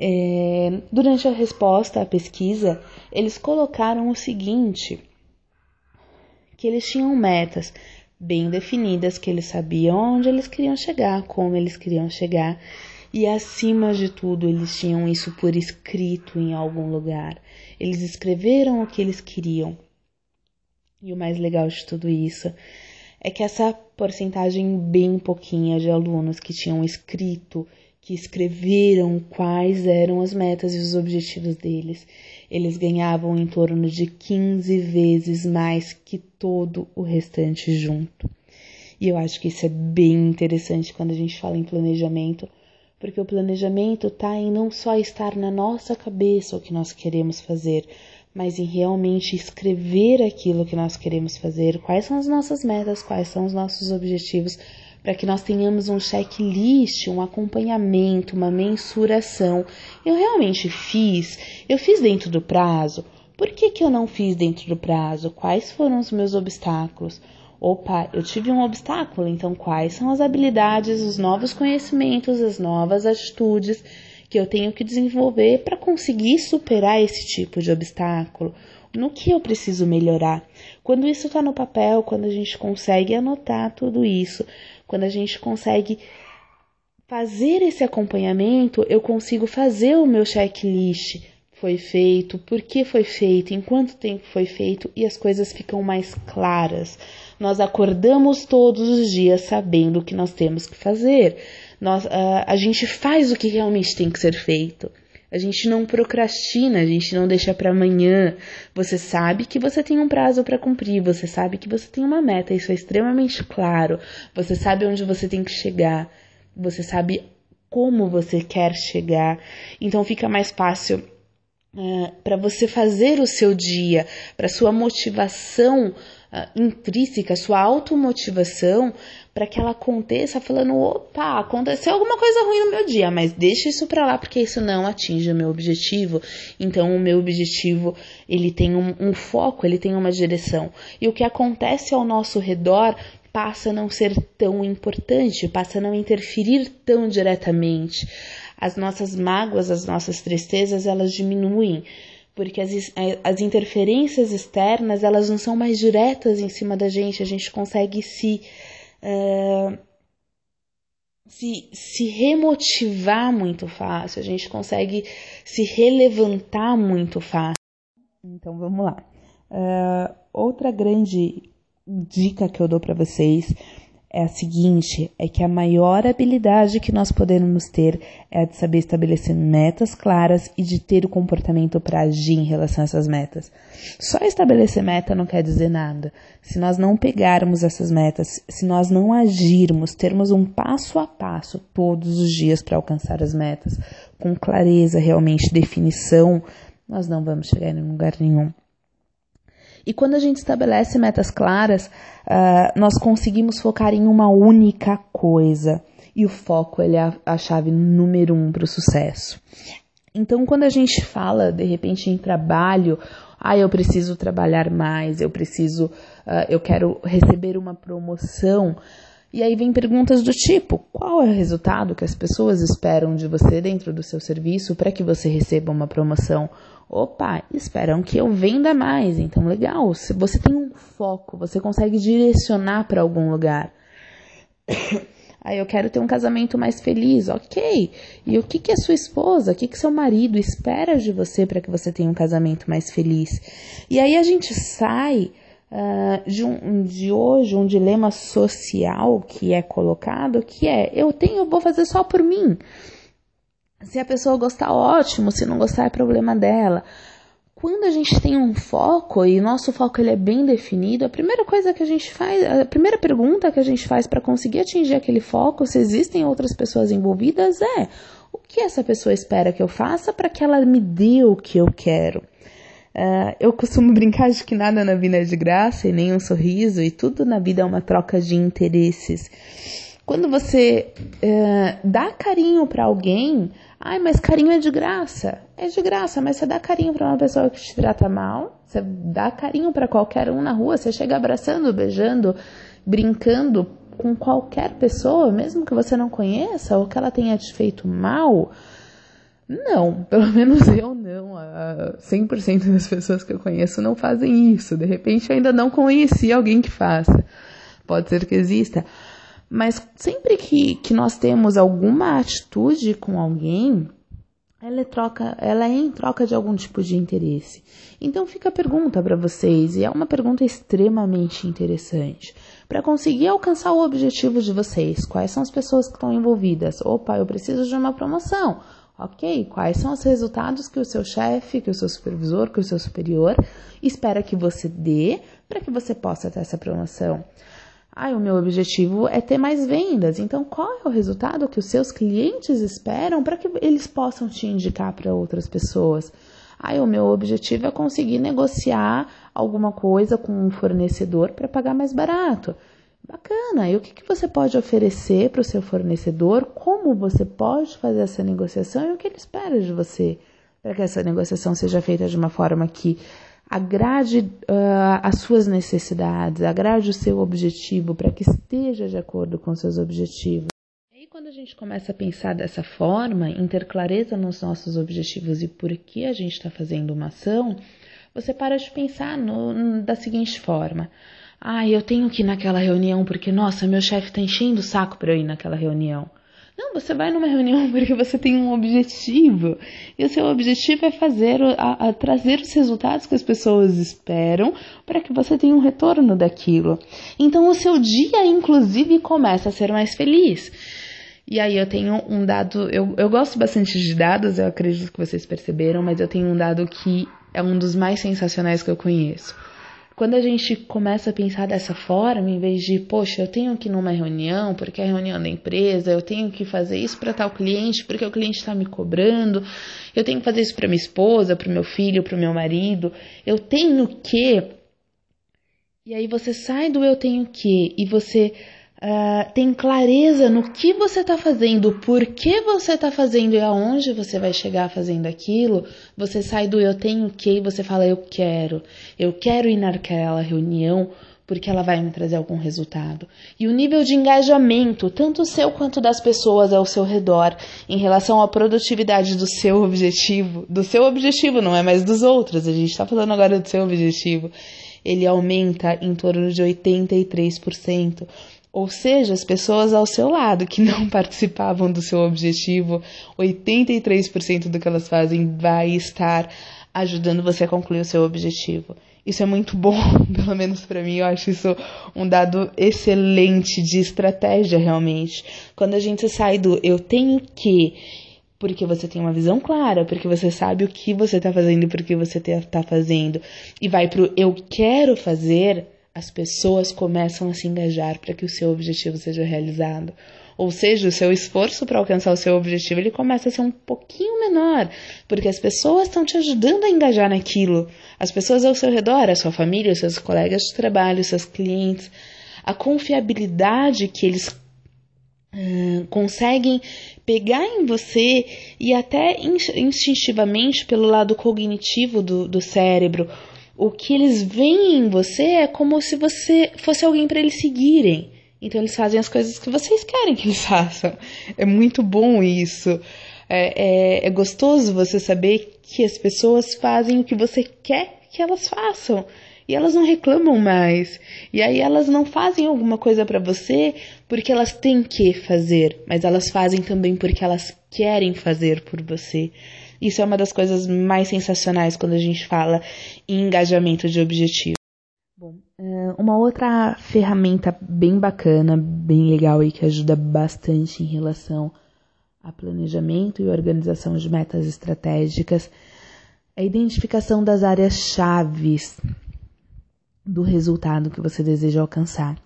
durante a resposta à pesquisa, eles colocaram o seguinte, que eles tinham metas bem definidas, que eles sabiam onde eles queriam chegar, como eles queriam chegar, e acima de tudo, eles tinham isso por escrito em algum lugar. Eles escreveram o que eles queriam. E o mais legal de tudo isso é que essa porcentagem bem pouquinha de alunos que tinham escrito, que escreveram quais eram as metas e os objetivos deles, eles ganhavam em torno de 15 vezes mais que todo o restante junto. E eu acho que isso é bem interessante quando a gente fala em planejamento, porque o planejamento está em não só estar na nossa cabeça o que nós queremos fazer, mas em realmente escrever aquilo que nós queremos fazer, quais são as nossas metas, quais são os nossos objetivos, para que nós tenhamos um checklist, um acompanhamento, uma mensuração. Eu realmente eu fiz dentro do prazo? Por que eu não fiz dentro do prazo? Quais foram os meus obstáculos? Opa, eu tive um obstáculo, então quais são as habilidades, os novos conhecimentos, as novas atitudes que eu tenho que desenvolver para conseguir superar esse tipo de obstáculo? No que eu preciso melhorar? Quando isso está no papel, quando a gente consegue anotar tudo isso, quando a gente consegue fazer esse acompanhamento, eu consigo fazer o meu checklist. Foi feito, por que foi feito, em quanto tempo foi feito, e as coisas ficam mais claras. Nós acordamos todos os dias sabendo o que nós temos que fazer. A gente faz o que realmente tem que ser feito. A gente não procrastina, a gente não deixa para amanhã. Você sabe que você tem um prazo para cumprir, você sabe que você tem uma meta, isso é extremamente claro. Você sabe onde você tem que chegar, você sabe como você quer chegar. Então fica mais fácil para você fazer o seu dia, para sua motivação intrínseca, sua automotivação, para que ela aconteça falando, opa, aconteceu alguma coisa ruim no meu dia, mas deixa isso para lá, porque isso não atinge o meu objetivo. Então o meu objetivo, ele tem um foco, ele tem uma direção. E o que acontece ao nosso redor passa a não ser tão importante, passa a não interferir tão diretamente. As nossas mágoas, as nossas tristezas, elas diminuem, porque as interferências externas, elas não são mais diretas em cima da gente, a gente consegue se remotivar muito fácil, a gente consegue se relevantar muito fácil. Então vamos lá. Outra grande dica que eu dou para vocês é a seguinte, é que a maior habilidade que nós podemos ter é a de saber estabelecer metas claras e de ter o comportamento para agir em relação a essas metas. Só estabelecer meta não quer dizer nada. Se nós não pegarmos essas metas, se nós não agirmos, termos um passo a passo todos os dias para alcançar as metas, com clareza, realmente, definição, nós não vamos chegar em lugar nenhum. E quando a gente estabelece metas claras, nós conseguimos focar em uma única coisa. E o foco, ele é a chave número 1 para o sucesso. Então, quando a gente fala, de repente, em trabalho, eu preciso trabalhar mais, eu quero receber uma promoção. E aí vem perguntas do tipo, qual é o resultado que as pessoas esperam de você dentro do seu serviço para que você receba uma promoção? Esperam que eu venda mais, então legal, se você tem um foco, você consegue direcionar para algum lugar. Eu quero ter um casamento mais feliz, ok. E o que a sua esposa, o que seu marido espera de você para que você tenha um casamento mais feliz? E aí a gente sai de hoje um dilema social que é colocado, que é, eu vou fazer só por mim. Se a pessoa gostar, ótimo, se não gostar é problema dela. Quando a gente tem um foco, e nosso foco ele é bem definido, a primeira pergunta que a gente faz para conseguir atingir aquele foco, se existem outras pessoas envolvidas, é o que essa pessoa espera que eu faça para que ela me dê o que eu quero. Eu costumo brincar de que nada na vida é de graça e nem um sorriso, e tudo na vida é uma troca de interesses. Quando você dá carinho para alguém, mas carinho é de graça. É de graça, mas você dá carinho para uma pessoa que te trata mal, você dá carinho para qualquer um na rua, você chega abraçando, beijando, brincando com qualquer pessoa, mesmo que você não conheça ou que ela tenha te feito mal. Não, pelo menos eu não. 100% das pessoas que eu conheço não fazem isso. De repente eu ainda não conheci alguém que faça. Pode ser que exista. Mas sempre que nós temos alguma atitude com alguém, ela é em troca de algum tipo de interesse. Então fica a pergunta para vocês, e é uma pergunta extremamente interessante. Para conseguir alcançar o objetivo de vocês, quais são as pessoas que estão envolvidas? Eu preciso de uma promoção. Ok, quais são os resultados que o seu chefe, que o seu supervisor, que o seu superior espera que você dê para que você possa ter essa promoção? O meu objetivo é ter mais vendas. Então, qual é o resultado que os seus clientes esperam para que eles possam te indicar para outras pessoas? O meu objetivo é conseguir negociar alguma coisa com um fornecedor para pagar mais barato. Bacana. E o que você pode oferecer para o seu fornecedor? Como você pode fazer essa negociação e o que ele espera de você? Para que essa negociação seja feita de uma forma que agrade as suas necessidades, agrade o seu objetivo, para que esteja de acordo com os seus objetivos. E aí, quando a gente começa a pensar dessa forma, em ter clareza nos nossos objetivos e por que a gente está fazendo uma ação, você para de pensar da seguinte forma: eu tenho que ir naquela reunião porque, nossa, meu chefe está enchendo o saco para eu ir naquela reunião. Não, você vai numa reunião porque você tem um objetivo. E o seu objetivo é trazer os resultados que as pessoas esperam para que você tenha um retorno daquilo. Então, o seu dia, inclusive, começa a ser mais feliz. E aí eu tenho um dado, eu gosto bastante de dados, eu acredito que vocês perceberam, mas eu tenho um dado que é um dos mais sensacionais que eu conheço. Quando a gente começa a pensar dessa forma, em vez de, poxa, eu tenho que ir numa reunião, porque é a reunião da empresa, eu tenho que fazer isso para tal cliente, porque o cliente está me cobrando, eu tenho que fazer isso para minha esposa, para o meu filho, para o meu marido, eu tenho que... E aí você sai do eu tenho que e você tem clareza no que você está fazendo, por que você está fazendo e aonde você vai chegar fazendo aquilo, você sai do eu tenho que e você fala eu quero ir naquela reunião porque ela vai me trazer algum resultado. E o nível de engajamento, tanto seu quanto das pessoas ao seu redor, em relação à produtividade do seu objetivo não é mais dos outros, a gente está falando agora do seu objetivo, ele aumenta em torno de 83%. Ou seja, as pessoas ao seu lado que não participavam do seu objetivo, 83% do que elas fazem vai estar ajudando você a concluir o seu objetivo. Isso é muito bom, pelo menos para mim, eu acho isso um dado excelente de estratégia realmente. Quando a gente sai do eu tenho que, porque você tem uma visão clara, porque você sabe o que você está fazendo e por que você está fazendo, e vai pro eu quero fazer, as pessoas começam a se engajar para que o seu objetivo seja realizado. Ou seja, o seu esforço para alcançar o seu objetivo, ele começa a ser um pouquinho menor, porque as pessoas estão te ajudando a engajar naquilo. As pessoas ao seu redor, a sua família, os seus colegas de trabalho, os seus clientes, a confiabilidade que eles conseguem pegar em você e até instintivamente pelo lado cognitivo do cérebro, o que eles veem em você é como se você fosse alguém para eles seguirem. Então eles fazem as coisas que vocês querem que eles façam. É muito bom isso. É gostoso você saber que as pessoas fazem o que você quer que elas façam. E elas não reclamam mais. E aí elas não fazem alguma coisa para você porque elas têm que fazer, mas elas fazem também porque elas querem fazer por você. Isso é uma das coisas mais sensacionais quando a gente fala em engajamento de objetivo. Bom, uma outra ferramenta bem bacana, bem legal e que ajuda bastante em relação a planejamento e organização de metas estratégicas é a identificação das áreas-chave do resultado que você deseja alcançar.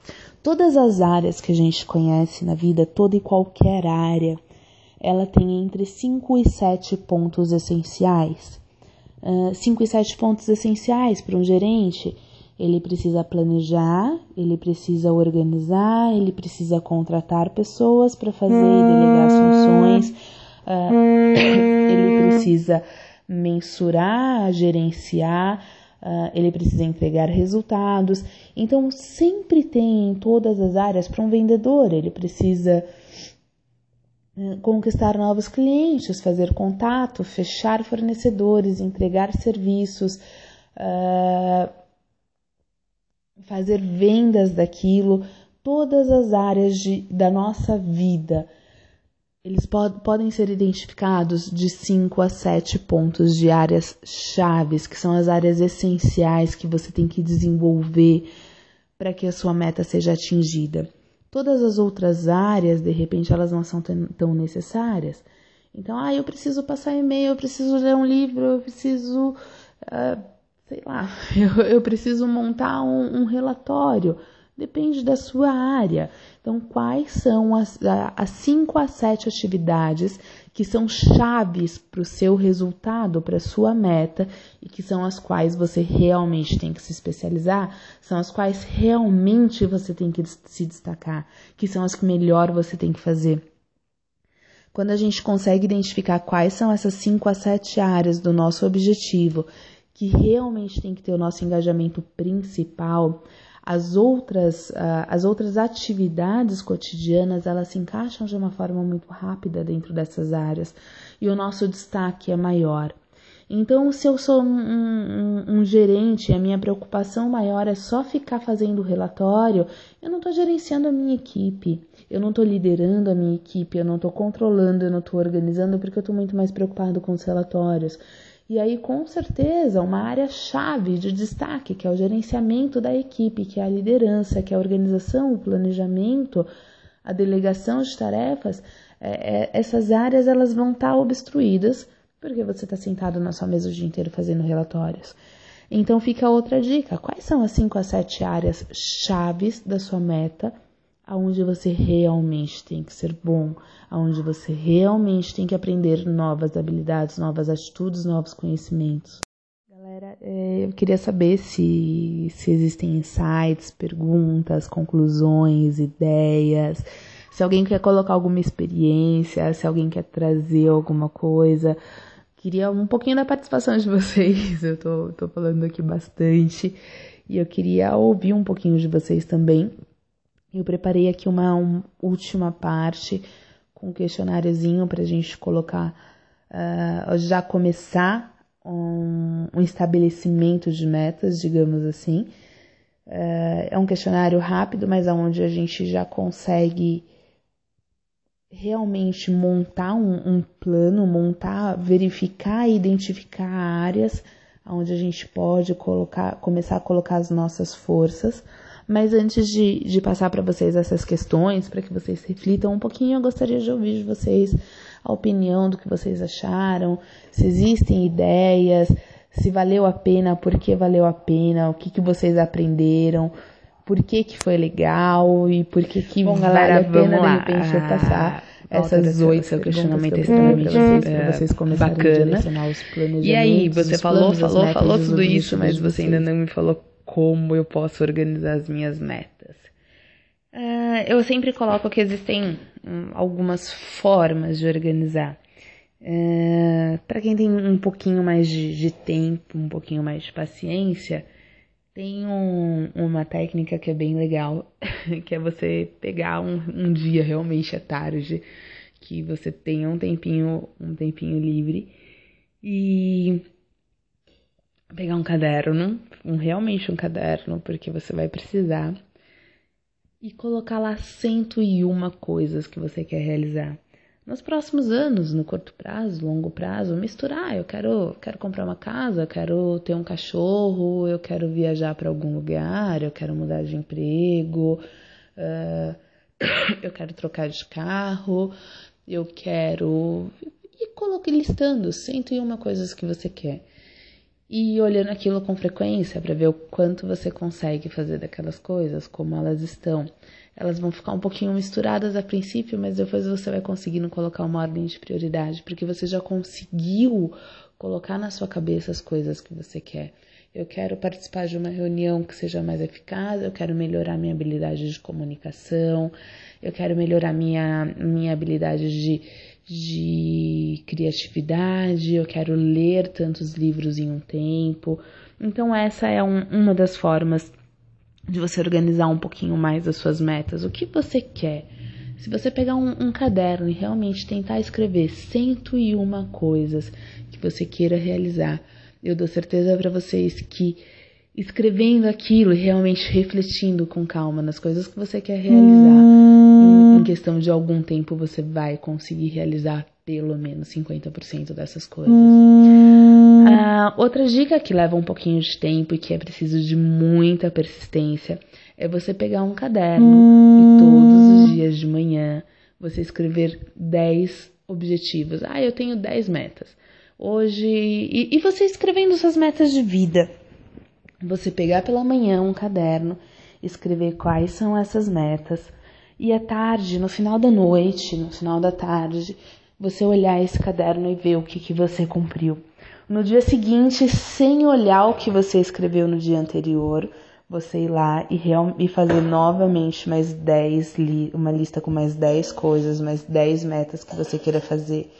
Todas as áreas que a gente conhece na vida, toda e qualquer área, ela tem entre 5 e 7 pontos essenciais. 5 e 7 pontos essenciais para um gerente. Ele precisa planejar, ele precisa organizar, ele precisa contratar pessoas para fazer e delegar as funções, ele precisa mensurar, gerenciar, ele precisa entregar resultados. Então, sempre tem em todas as áreas para um vendedor, ele precisa conquistar novos clientes, fazer contato, fechar fornecedores, entregar serviços, fazer vendas daquilo. Todas as áreas da nossa vida, eles podem ser identificados de 5 a 7 pontos de áreas chaves, que são as áreas essenciais que você tem que desenvolver para que a sua meta seja atingida. Todas as outras áreas, de repente, elas não são tão necessárias. Então, eu preciso passar e-mail, eu preciso ler um livro, eu preciso, eu preciso montar um relatório. Depende da sua área. Então, quais são as 5 a 7 atividades que são chaves para o seu resultado, para a sua meta, e que são as quais você realmente tem que se especializar, são as quais realmente você tem que se destacar, que são as que melhor você tem que fazer. Quando a gente consegue identificar quais são essas 5 a 7 áreas do nosso objetivo, que realmente tem que ter o nosso engajamento principal, as outras atividades cotidianas, elas se encaixam de uma forma muito rápida dentro dessas áreas e o nosso destaque é maior. Então, se eu sou um gerente e a minha preocupação maior é só ficar fazendo o relatório, eu não estou gerenciando a minha equipe, eu não estou liderando a minha equipe, eu não estou controlando, eu não estou organizando, porque eu estou muito mais preocupado com os relatórios. E aí, com certeza, uma área-chave de destaque, que é o gerenciamento da equipe, que é a liderança, que é a organização, o planejamento, a delegação de tarefas, essas áreas elas vão estar obstruídas porque você está sentado na sua mesa o dia inteiro fazendo relatórios. Então fica outra dica, quais são as 5 a 7 áreas chaves da sua meta, aonde você realmente tem que ser bom, aonde você realmente tem que aprender novas habilidades, novas atitudes, novos conhecimentos. Galera, eu queria saber se existem insights, perguntas, conclusões, ideias, se alguém quer colocar alguma experiência, se alguém quer trazer alguma coisa. Queria um pouquinho da participação de vocês, eu tô falando aqui bastante, e eu queria ouvir um pouquinho de vocês também. Eu preparei aqui uma última parte com um questionáriozinho pra gente colocar, já começar um estabelecimento de metas, digamos assim. É um questionário rápido, mas onde a gente já consegue realmente montar um plano, verificar e identificar áreas onde a gente pode começar a colocar as nossas forças. Mas antes de passar para vocês essas questões, para que vocês reflitam um pouquinho, eu gostaria de ouvir de vocês a opinião do que vocês acharam, se existem ideias, se valeu a pena, por que valeu a pena, o que vocês aprenderam, por que foi legal e por que Bom, vale galera, a pena vamos lá. de repente eu passar essas 8 seu questionamento para vocês começarem bacana. a direcionar os planejamentos. E aí, você falou metas, tudo isso, mas de você ainda não me falou como eu posso organizar as minhas metas. Eu sempre coloco que existem algumas formas de organizar. Para quem tem um pouquinho mais de tempo, um pouquinho mais de paciência, tem uma técnica que é bem legal, que é você pegar um dia realmente à tarde, que você tenha um tempinho livre, e pegar um caderno, realmente um caderno, porque você vai precisar, e colocar lá 101 coisas que você quer realizar. Nos próximos anos, no curto prazo, longo prazo, misturar. Eu quero comprar uma casa, eu quero ter um cachorro, eu quero viajar para algum lugar, eu quero mudar de emprego, eu quero trocar de carro, eu quero... E coloque listando 101 coisas que você quer. E olhando aquilo com frequência para ver o quanto você consegue fazer daquelas coisas, como elas estão. Elas vão ficar um pouquinho misturadas a princípio, mas depois você vai conseguindo colocar uma ordem de prioridade, porque você já conseguiu colocar na sua cabeça as coisas que você quer. Eu quero participar de uma reunião que seja mais eficaz, eu quero melhorar minha habilidade de comunicação, eu quero melhorar minha habilidade de criatividade, eu quero ler tantos livros em um tempo. Então essa é uma das formas de você organizar um pouquinho mais as suas metas. O que você quer? Se você pegar um caderno e realmente tentar escrever 101 coisas que você queira realizar, eu dou certeza para vocês que escrevendo aquilo e realmente refletindo com calma nas coisas que você quer realizar, em questão de algum tempo você vai conseguir realizar pelo menos 50% dessas coisas. Outra dica que leva um pouquinho de tempo e que é preciso de muita persistência é você pegar um caderno e todos os dias de manhã você escrever 10 objetivos. Eu tenho 10 metas. Hoje... E você escrevendo suas metas de vida. Você pegar pela manhã um caderno, escrever quais são essas metas, e à tarde, no final da noite, no final da tarde, você olhar esse caderno e ver o que você cumpriu. No dia seguinte, sem olhar o que você escreveu no dia anterior, você ir lá e fazer novamente uma lista com mais 10 coisas, mais 10 metas que você queira fazer.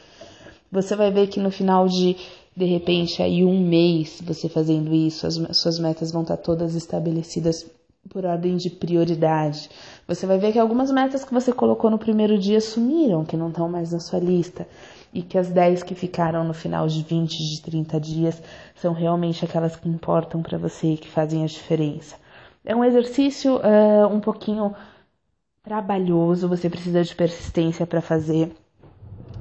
Você vai ver que no final de repente, aí um mês você fazendo isso, as suas metas vão estar todas estabelecidas por ordem de prioridade. Você vai ver que algumas metas que você colocou no primeiro dia sumiram, que não estão mais na sua lista. E que as 10 que ficaram no final de 20, de 30 dias são realmente aquelas que importam para você e que fazem a diferença. É um exercício um pouquinho trabalhoso, você precisa de persistência para fazer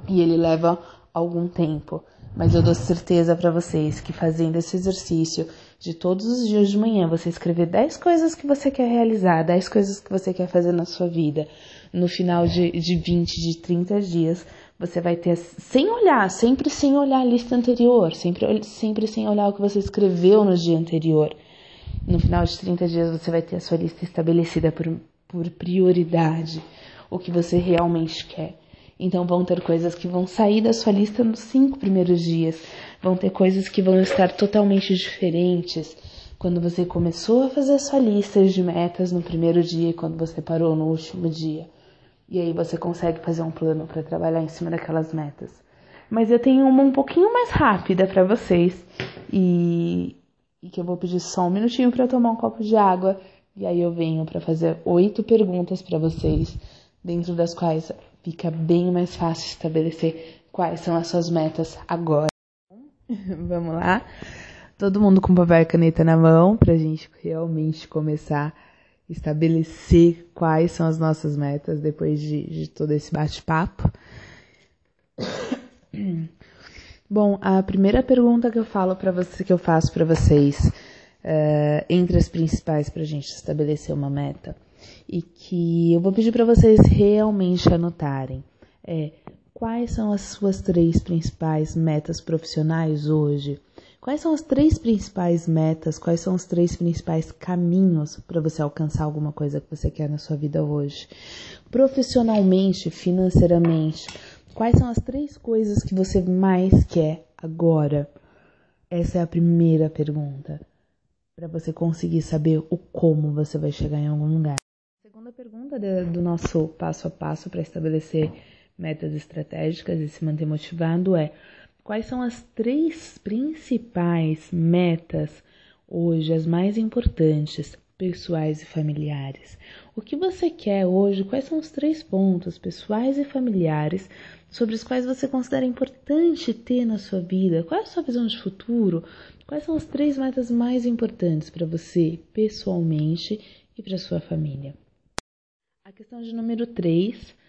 e ele leva algum tempo. Mas eu dou certeza para vocês que fazendo esse exercício de todos os dias de manhã, você escrever 10 coisas que você quer realizar, 10 coisas que você quer fazer na sua vida, no final de 20, de 30 dias, você vai ter, sem olhar, sempre sem olhar a lista anterior, sempre sem olhar o que você escreveu no dia anterior. No final de 30 dias, você vai ter a sua lista estabelecida por prioridade, o que você realmente quer. Então, vão ter coisas que vão sair da sua lista nos 5 primeiros dias. Vão ter coisas que vão estar totalmente diferentes quando você começou a fazer a sua lista de metas no primeiro dia e quando você parou no último dia. E aí você consegue fazer um plano para trabalhar em cima daquelas metas. Mas eu tenho uma um pouquinho mais rápida para vocês e que eu vou pedir só um minutinho para eu tomar um copo de água. E aí eu venho para fazer 8 perguntas para vocês, dentro das quais fica bem mais fácil estabelecer quais são as suas metas agora. Vamos lá? Todo mundo com papel e caneta na mão pra gente realmente começar a estabelecer quais são as nossas metas depois de todo esse bate-papo. Bom, a primeira pergunta que eu faço para vocês, entre as principais pra gente estabelecer uma meta, e que eu vou pedir para vocês realmente anotarem, quais são as suas 3 principais metas profissionais hoje? Quais são as 3 principais metas, quais são os 3 principais caminhos para você alcançar alguma coisa que você quer na sua vida hoje? Profissionalmente, financeiramente, quais são as 3 coisas que você mais quer agora? Essa é a primeira pergunta, para você conseguir saber o como você vai chegar em algum lugar. A segunda pergunta do nosso passo a passo para estabelecer metas estratégicas e se manter motivado é: quais são as 3 principais metas hoje, as mais importantes, pessoais e familiares? O que você quer hoje? Quais são os 3 pontos pessoais e familiares sobre os quais você considera importante ter na sua vida? Qual é a sua visão de futuro? Quais são as 3 metas mais importantes para você, pessoalmente e para sua família? A questão de número 3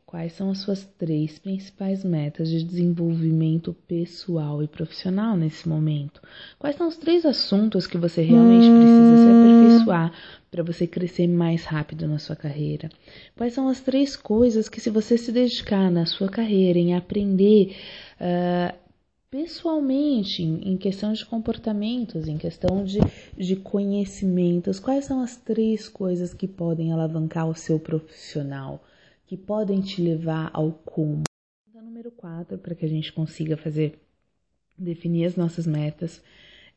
quais são as suas 3 principais metas de desenvolvimento pessoal e profissional nesse momento? Quais são os 3 assuntos que você realmente precisa se aperfeiçoar para você crescer mais rápido na sua carreira? Quais são as 3 coisas que, se você se dedicar na sua carreira, em aprender pessoalmente, em questão de comportamentos, em questão de conhecimentos, quais são as 3 coisas que podem alavancar o seu profissional, que podem te levar ao como? Então, número 4, para que a gente consiga definir as nossas metas,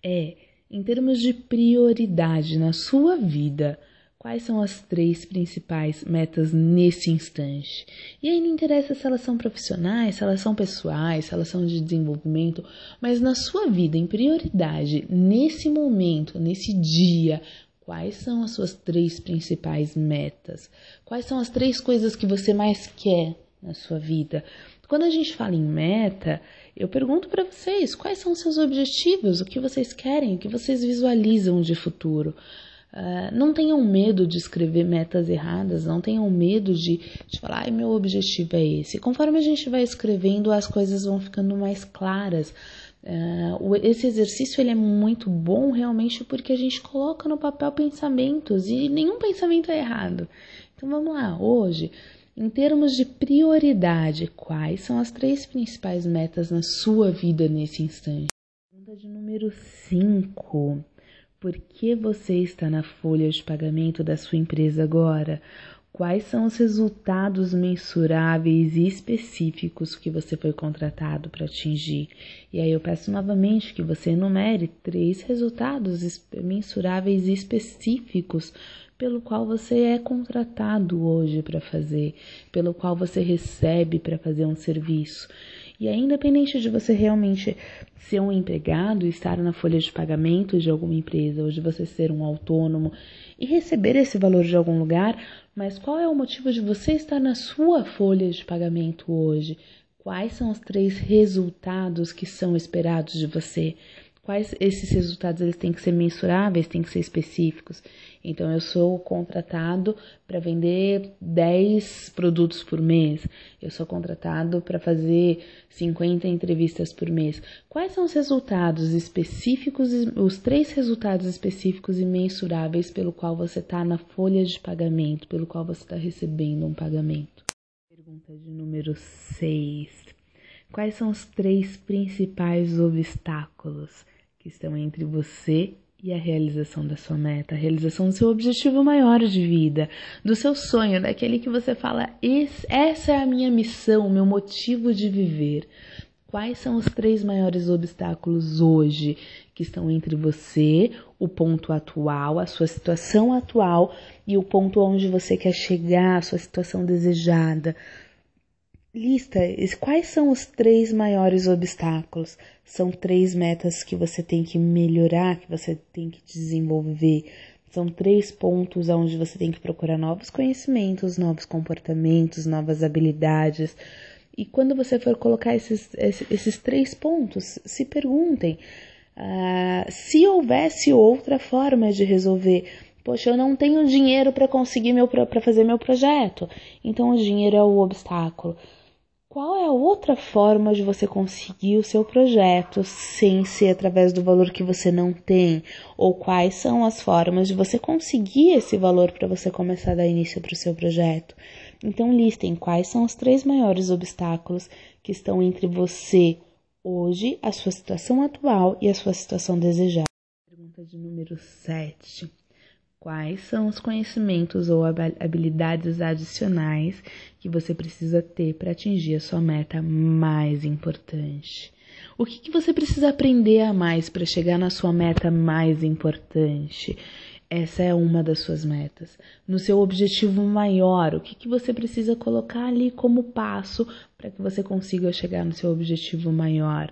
em termos de prioridade na sua vida, quais são as 3 principais metas nesse instante? E aí não interessa se elas são profissionais, se elas são pessoais, se elas são de desenvolvimento, mas na sua vida, em prioridade, nesse momento, nesse dia, quais são as suas 3 principais metas? Quais são as 3 coisas que você mais quer na sua vida? Quando a gente fala em meta, eu pergunto para vocês, quais são os seus objetivos? O que vocês querem? O que vocês visualizam de futuro? Não tenham medo de escrever metas erradas, não tenham medo de falar, meu objetivo é esse. Conforme a gente vai escrevendo, as coisas vão ficando mais claras. Esse exercício ele é muito bom realmente porque a gente coloca no papel pensamentos e nenhum pensamento é errado. Então vamos lá, hoje, em termos de prioridade, quais são as 3 principais metas na sua vida nesse instante? Pergunta de número 5. Por que você está na folha de pagamento da sua empresa agora? Quais são os resultados mensuráveis e específicos que você foi contratado para atingir? E aí eu peço novamente que você enumere 3 resultados mensuráveis e específicos pelo qual você é contratado hoje para fazer, pelo qual você recebe para fazer um serviço. E é independente de você realmente ser um empregado e estar na folha de pagamento de alguma empresa, ou de você ser um autônomo e receber esse valor de algum lugar, mas qual é o motivo de você estar na sua folha de pagamento hoje? Quais são os 3 resultados que são esperados de você? Quais esses resultados eles têm que ser mensuráveis, têm que ser específicos. Então, eu sou contratado para vender 10 produtos por mês. Eu sou contratado para fazer 50 entrevistas por mês. Quais são os resultados específicos, os 3 resultados específicos e mensuráveis pelo qual você está na folha de pagamento, pelo qual você está recebendo um pagamento? Pergunta de número 6. Quais são os 3 principais obstáculos que estão entre você e a realização da sua meta, a realização do seu objetivo maior de vida, do seu sonho, daquele que você fala, essa é a minha missão, o meu motivo de viver. Quais são os 3 maiores obstáculos hoje que estão entre você, o ponto atual, a sua situação atual e o ponto onde você quer chegar, a sua situação desejada? Lista, quais são os 3 maiores obstáculos? São 3 metas que você tem que melhorar, que você tem que desenvolver. São 3 pontos onde você tem que procurar novos conhecimentos, novos comportamentos, novas habilidades. E quando você for colocar esses 3 pontos, se perguntem se houvesse outra forma de resolver. Poxa, eu não tenho dinheiro para fazer meu projeto. Então o dinheiro é o obstáculo. Qual é a outra forma de você conseguir o seu projeto sem ser através do valor que você não tem? Ou quais são as formas de você conseguir esse valor para você começar a dar início para o seu projeto? Então listem quais são os 3 maiores obstáculos que estão entre você hoje, a sua situação atual e a sua situação desejada. Pergunta de número 7. Quais são os conhecimentos ou habilidades adicionais que você precisa ter para atingir a sua meta mais importante? O que você precisa aprender a mais para chegar na sua meta mais importante? Essa é uma das suas metas. No seu objetivo maior, o que você precisa colocar ali como passo para que você consiga chegar no seu objetivo maior?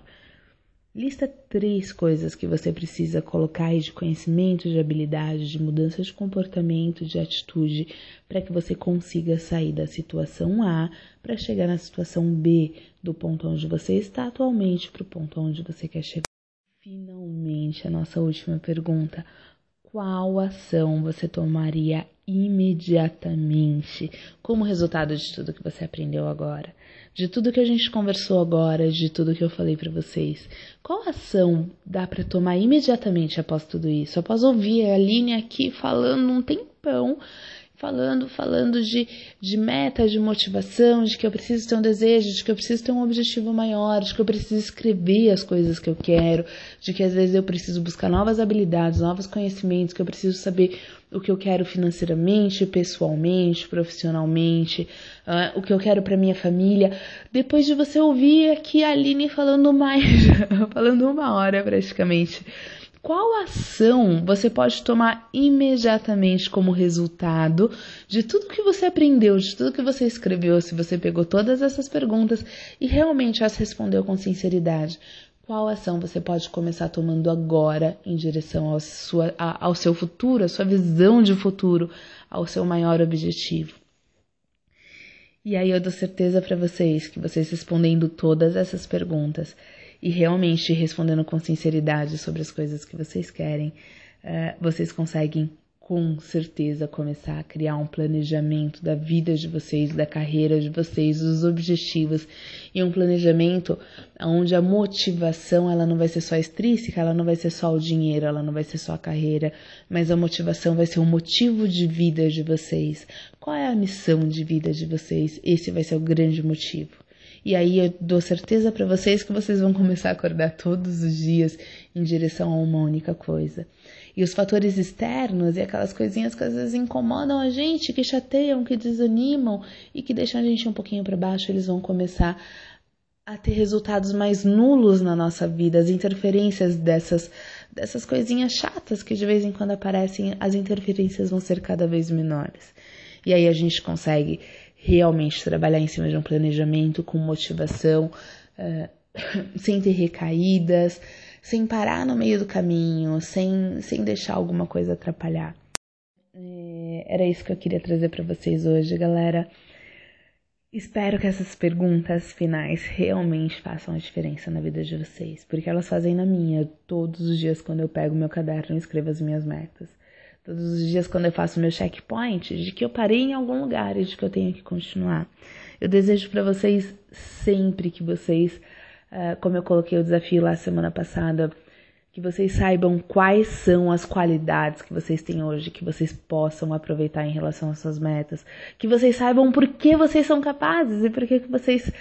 Lista 3 coisas que você precisa colocar aí de conhecimento, de habilidade, de mudança de comportamento, de atitude, para que você consiga sair da situação A para chegar na situação B, do ponto onde você está atualmente para o ponto onde você quer chegar. Finalmente, a nossa última pergunta. Qual ação você tomaria imediatamente como resultado de tudo que você aprendeu agora? De tudo que a gente conversou agora, de tudo que eu falei para vocês. Qual ação dá para tomar imediatamente após tudo isso? Após ouvir a Aline aqui falando um tempão, falando de meta, de motivação, de que eu preciso ter um desejo, de que eu preciso ter um objetivo maior, de que eu preciso escrever as coisas que eu quero, de que às vezes eu preciso buscar novas habilidades, novos conhecimentos, que eu preciso saber o que eu quero financeiramente, pessoalmente, profissionalmente, o que eu quero para minha família. Depois de você ouvir aqui a Aline falando falando 1 hora praticamente, qual ação você pode tomar imediatamente como resultado de tudo que você aprendeu, de tudo que você escreveu, se você pegou todas essas perguntas e realmente as respondeu com sinceridade? Qual ação você pode começar tomando agora em direção ao seu futuro, à sua visão de futuro, ao seu maior objetivo? E aí eu dou certeza para vocês que vocês respondendo todas essas perguntas e realmente respondendo com sinceridade sobre as coisas que vocês querem, vocês conseguem com certeza começar a criar um planejamento da vida de vocês, da carreira de vocês, dos objetivos, e um planejamento onde a motivação ela não vai ser só extrínseca, ela não vai ser só o dinheiro, ela não vai ser só a carreira, mas a motivação vai ser o motivo de vida de vocês. Qual é a missão de vida de vocês? Esse vai ser o grande motivo. E aí eu dou certeza para vocês que vocês vão começar a acordar todos os dias em direção a uma única coisa. E os fatores externos e aquelas coisinhas que às vezes incomodam a gente, que chateiam, que desanimam e que deixam a gente um pouquinho para baixo, eles vão começar a ter resultados mais nulos na nossa vida. As interferências dessas coisinhas chatas que de vez em quando aparecem, as interferências vão ser cada vez menores. E aí a gente consegue realmente trabalhar em cima de um planejamento com motivação, sem ter recaídas, sem parar no meio do caminho, sem deixar alguma coisa atrapalhar. Era isso que eu queria trazer para vocês hoje, galera. Espero que essas perguntas finais realmente façam a diferença na vida de vocês, porque elas fazem na minha todos os dias quando eu pego meu caderno e escrevo as minhas metas. Todos os dias quando eu faço meu checkpoint de que eu parei em algum lugar e de que eu tenho que continuar. Eu desejo para vocês sempre que vocês, como eu coloquei o desafio lá semana passada, que vocês saibam quais são as qualidades que vocês têm hoje, que vocês possam aproveitar em relação às suas metas, que vocês saibam por que vocês são capazes e por que vocês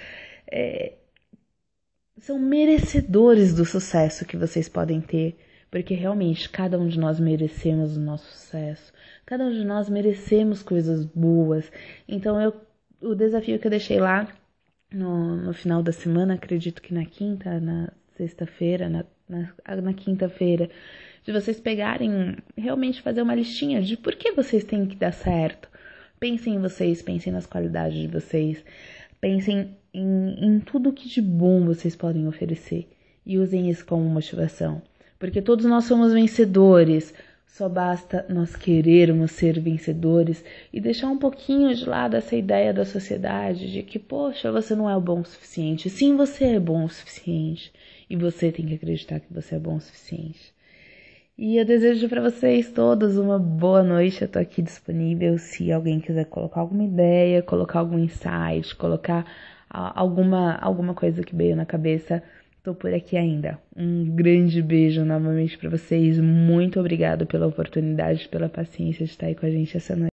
são merecedores do sucesso que vocês podem ter, porque realmente cada um de nós merecemos o nosso sucesso, cada um de nós merecemos coisas boas. Então o desafio que eu deixei lá no final da semana, acredito que na quinta, na sexta-feira, na quinta-feira, de vocês pegarem, realmente fazer uma listinha de por que vocês têm que dar certo. Pensem em vocês, pensem nas qualidades de vocês, pensem em tudo que de bom vocês podem oferecer e usem isso como motivação. Porque todos nós somos vencedores, só basta nós querermos ser vencedores e deixar um pouquinho de lado essa ideia da sociedade de que, poxa, você não é bom o suficiente. Sim, você é bom o suficiente e você tem que acreditar que você é bom o suficiente. E eu desejo para vocês todos uma boa noite. Eu tô aqui disponível se alguém quiser colocar alguma ideia, colocar algum insight, colocar alguma coisa que veio na cabeça. Tô por aqui ainda. Um grande beijo novamente para vocês. Muito obrigada pela oportunidade, pela paciência de estar aí com a gente essa noite.